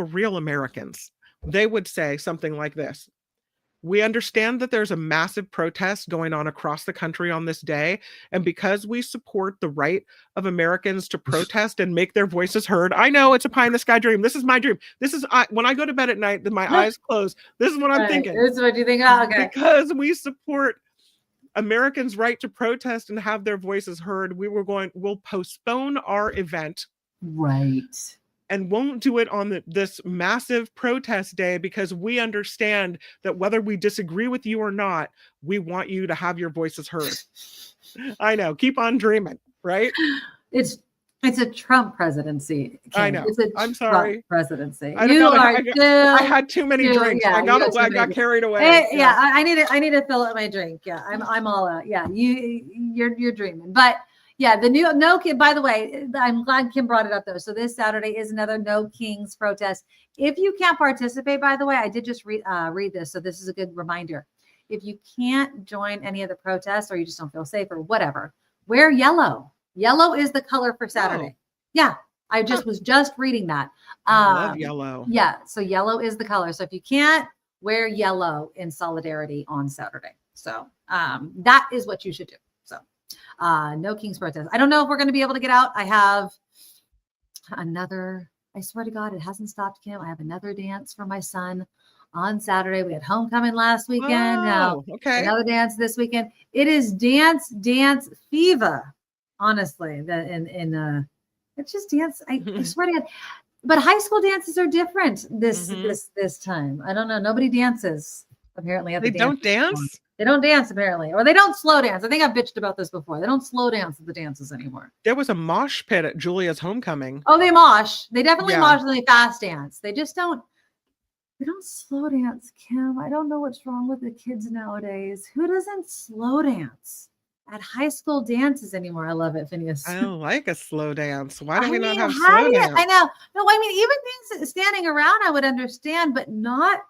real Americans, they would say something like this: we understand that there's a massive protest going on across the country on this day, and because we support the right of Americans to protest and make their voices heard. I know it's a pie in the sky dream. This is my dream. When I go to bed at night, my eyes closed. This is what I'm thinking. This is what you think. Oh, okay. Because we support Americans' right to protest and have their voices heard, we'll postpone our event. Right. And won't do it on this massive protest day because we understand that whether we disagree with you or not, we want you to have your voices heard. I know. Keep on dreaming, right? It's a Trump presidency. Kim. I know. It's a I'm Trump sorry. presidency. I had too many drinks. Yeah, I got carried away. I need to fill up my drink. Yeah, I'm all out. Yeah, you're dreaming. But yeah, the new No King. By the way, I'm glad Kim brought it up though. So this Saturday is another No Kings protest. If you can't participate, by the way, I did just read this, so this is a good reminder. If you can't join any of the protests or you just don't feel safe or whatever, wear yellow. Yellow is the color for Saturday. Oh. Yeah, I was just reading that. I love yellow. Yeah, so yellow is the color. So if you can't, wear yellow in solidarity on Saturday. So that is what you should do. So No Kings protest. I don't know if we're going to be able to get out. I have I swear to God, it hasn't stopped, Kim. I have another dance for my son on Saturday. We had homecoming last weekend. Now another dance this weekend. It is dance fever. Honestly, it's just dance. I swear to God. But high school dances are different this time. I don't know. Nobody dances apparently. They don't dance? They don't dance apparently, or they don't slow dance. I think I've bitched about this before. They don't slow dance at the dances anymore. There was a mosh pit at Julia's homecoming. Oh, they mosh. They definitely mosh and they fast dance. They just don't. They don't slow dance, Kim. I don't know what's wrong with the kids nowadays. Who doesn't slow dance at high school dances anymore? I love it, Phineas. I don't like a slow dance. Why do we not have slow dance? I know. No, I mean, even things standing around, I would understand, but not.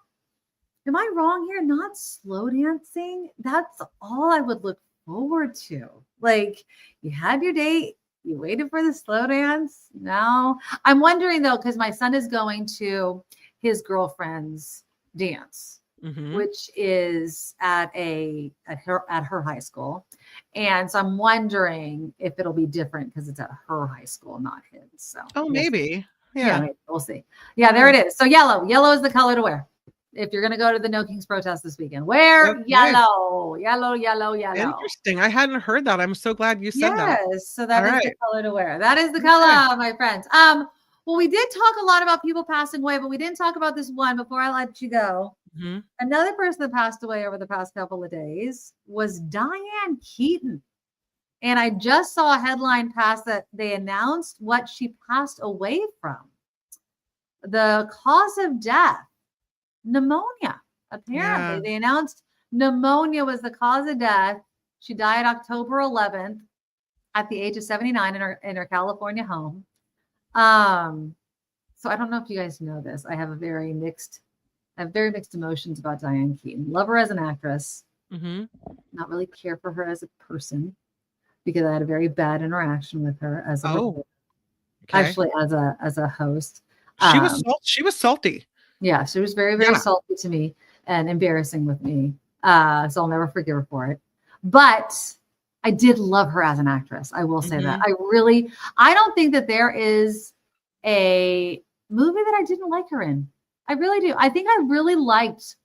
Am I wrong here? Not slow dancing. That's all I would look forward to. Like, you had your date, you waited for the slow dance. Now, I'm wondering though, because my son is going to his girlfriend's dance, which is at her high school, and so I'm wondering if it'll be different because it's at her high school, not his. So maybe. We'll see. Yeah, there it is. So yellow is the color to wear if you're going to go to the No Kings protest this weekend. Wear yellow. Interesting. I hadn't heard that. I'm so glad you said that. Yes, so that is the color to wear. That is the color, my friends. Well, we did talk a lot about people passing away, but we didn't talk about this one before I let you go. Another person that passed away over the past couple of days was Diane Keaton. And I just saw a headline pass that they announced what she passed away from. The cause of death, pneumonia. Apparently, they announced pneumonia was the cause of death. She died October 11th at the age of 79 in her California home. So I don't know if you guys know this. I have very mixed emotions about Diane Keaton. Love her as an actress. Not really care for her as a person because I had a very bad interaction with her as actually as a host. She was salty. Yeah, she was very, very salty to me and embarrassing with me. So I'll never forgive her for it. But I did love her as an actress. I will say that. I don't think that there is a movie that I didn't like her in. I really do. I think I really liked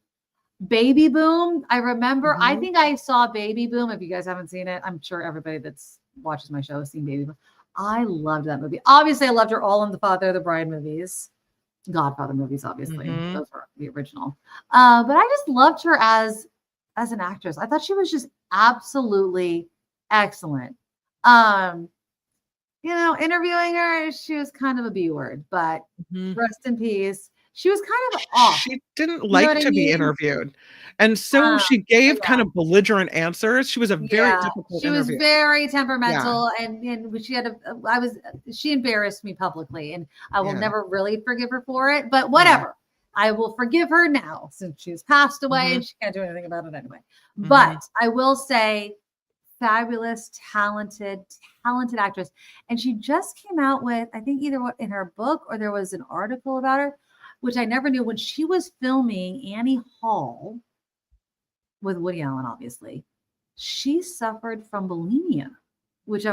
Baby Boom. I remember, I think I saw Baby Boom. If you guys haven't seen it, I'm sure everybody that's watches my show has seen Baby Boom. I loved that movie. Obviously, I loved her all in the Father of the Bride movies. Godfather movies, obviously. Those were the original. But I just loved her as an actress. I thought she was just absolutely excellent. Interviewing her, she was kind of a B word, but rest in peace. She was kind of off. She didn't like to be interviewed. And so she gave kind of belligerent answers. She was a very difficult She was interview. very temperamental and she embarrassed me publicly and I will never really forgive her for it, but whatever. I will forgive her now since she's passed away and she can't do anything about it anyway. But I will say fabulous, talented actress. And she just came out with, I think either in her book or there was an article about her, which I never knew, when she was filming Annie Hall with Woody Allen, obviously, she suffered from bulimia, which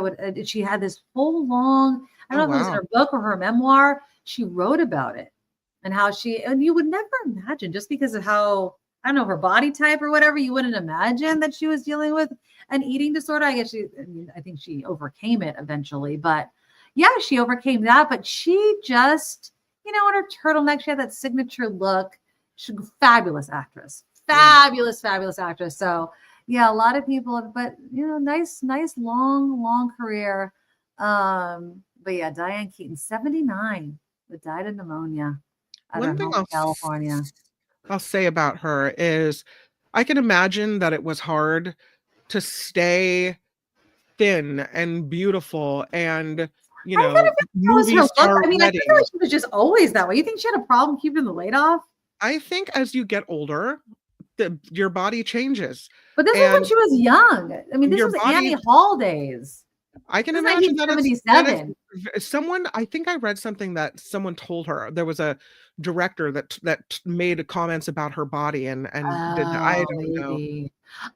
she had this whole long, I don't know if it was in her book or her memoir, she wrote about it and how and you would never imagine just because of how, I don't know, her body type or whatever, you wouldn't imagine that she was dealing with an eating disorder. I think she overcame it eventually, but yeah, she overcame that, but she just, in her turtleneck, she had that signature look. She's a fabulous actress. Fabulous actress. So yeah, a lot of people, but nice, long career. But yeah, Diane Keaton, 79, but died of pneumonia out of California. I'll say about her is I can imagine that it was hard to stay thin and beautiful and movie star I feel like ready. she was just always that way. You think she had a problem keeping the weight off? I think as you get older, your body changes. But this was when she was young. I mean, this was Annie Hall days. I can imagine that someone, I think I read something that someone told her. There was a director that made comments about her body and I don't know.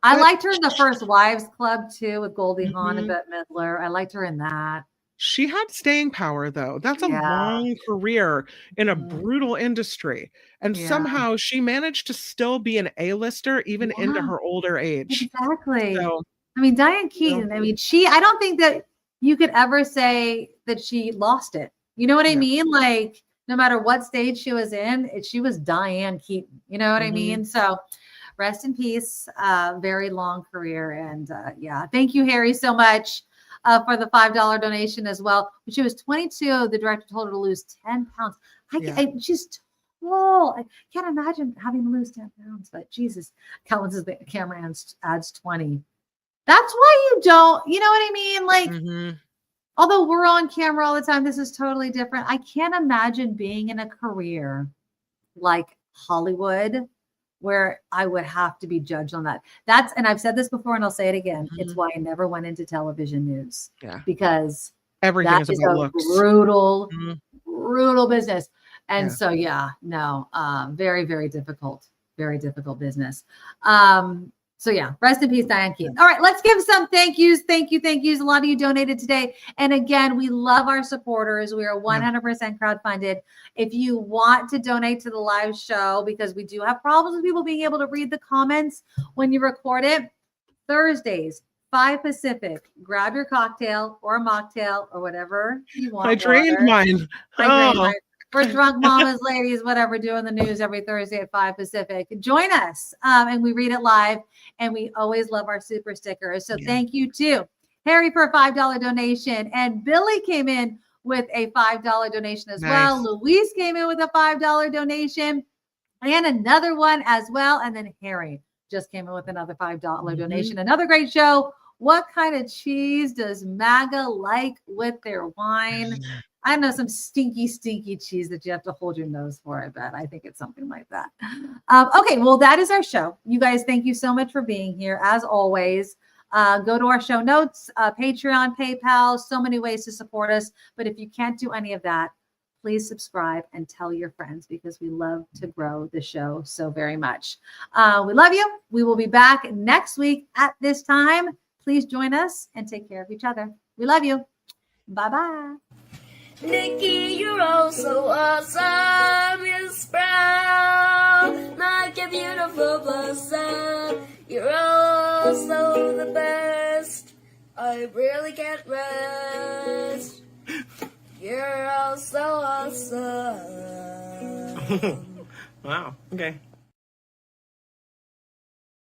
I liked her in the First Wives Club too with Goldie Hawn and Bette Midler. I liked her in that. She had staying power though. That's a long career in a brutal industry. And somehow she managed to still be an A-lister even into her older age. Exactly. So, I mean, Diane Keaton, I don't think that you could ever say that she lost it. You know what I mean? Like, no matter what stage she was in, she was Diane Keaton. You know what I mean? So rest in peace. Very long career. And thank you, Harry, so much for the $5 donation as well. When she was 22, the director told her to lose 10 pounds. She's tall. I can't imagine having to lose 10 pounds, but Jesus, Calvin says the camera adds 20. That's why you don't, you know what I mean? Like, although we're on camera all the time, this is totally different. I can't imagine being in a career like Hollywood where I would have to be judged on that. And I've said this before and I'll say it again. It's why I never went into television news. Because everything is about looks. Brutal business. And so, very, very difficult business. So yeah, rest in peace, Diane Keaton. All right, let's give some thank yous. Thank yous. A lot of you donated today. And again, we love our supporters. We are 100% crowdfunded. If you want to donate to the live show, because we do have problems with people being able to read the comments when you record it, Thursdays, 5 Pacific, grab your cocktail or a mocktail or whatever you want. I drained mine. We're drunk mamas, ladies, whatever, doing the news every Thursday at 5 Pacific. Join us, and we read it live, and we always love our super stickers. So thank you to Harry for a $5 donation, and Billy came in with a $5 donation as well. Luis came in with a $5 donation, and another one as well. And then Harry just came in with another $5 donation. Another great show. What kind of cheese does MAGA like with their wine? I know some stinky cheese that you have to hold your nose for. I bet. I think it's something like that. Okay, well, that is our show. You guys, thank you so much for being here. As always, go to our show notes, Patreon, PayPal, so many ways to support us. But if you can't do any of that, please subscribe and tell your friends because we love to grow the show so very much. We love you. We will be back next week at this time. Please join us and take care of each other. We love you. Bye-bye. Nikki, you're all so awesome. Miss Brown, like a beautiful blossom. You're all so the best. I really can't rest. You're all so awesome. Wow. Okay.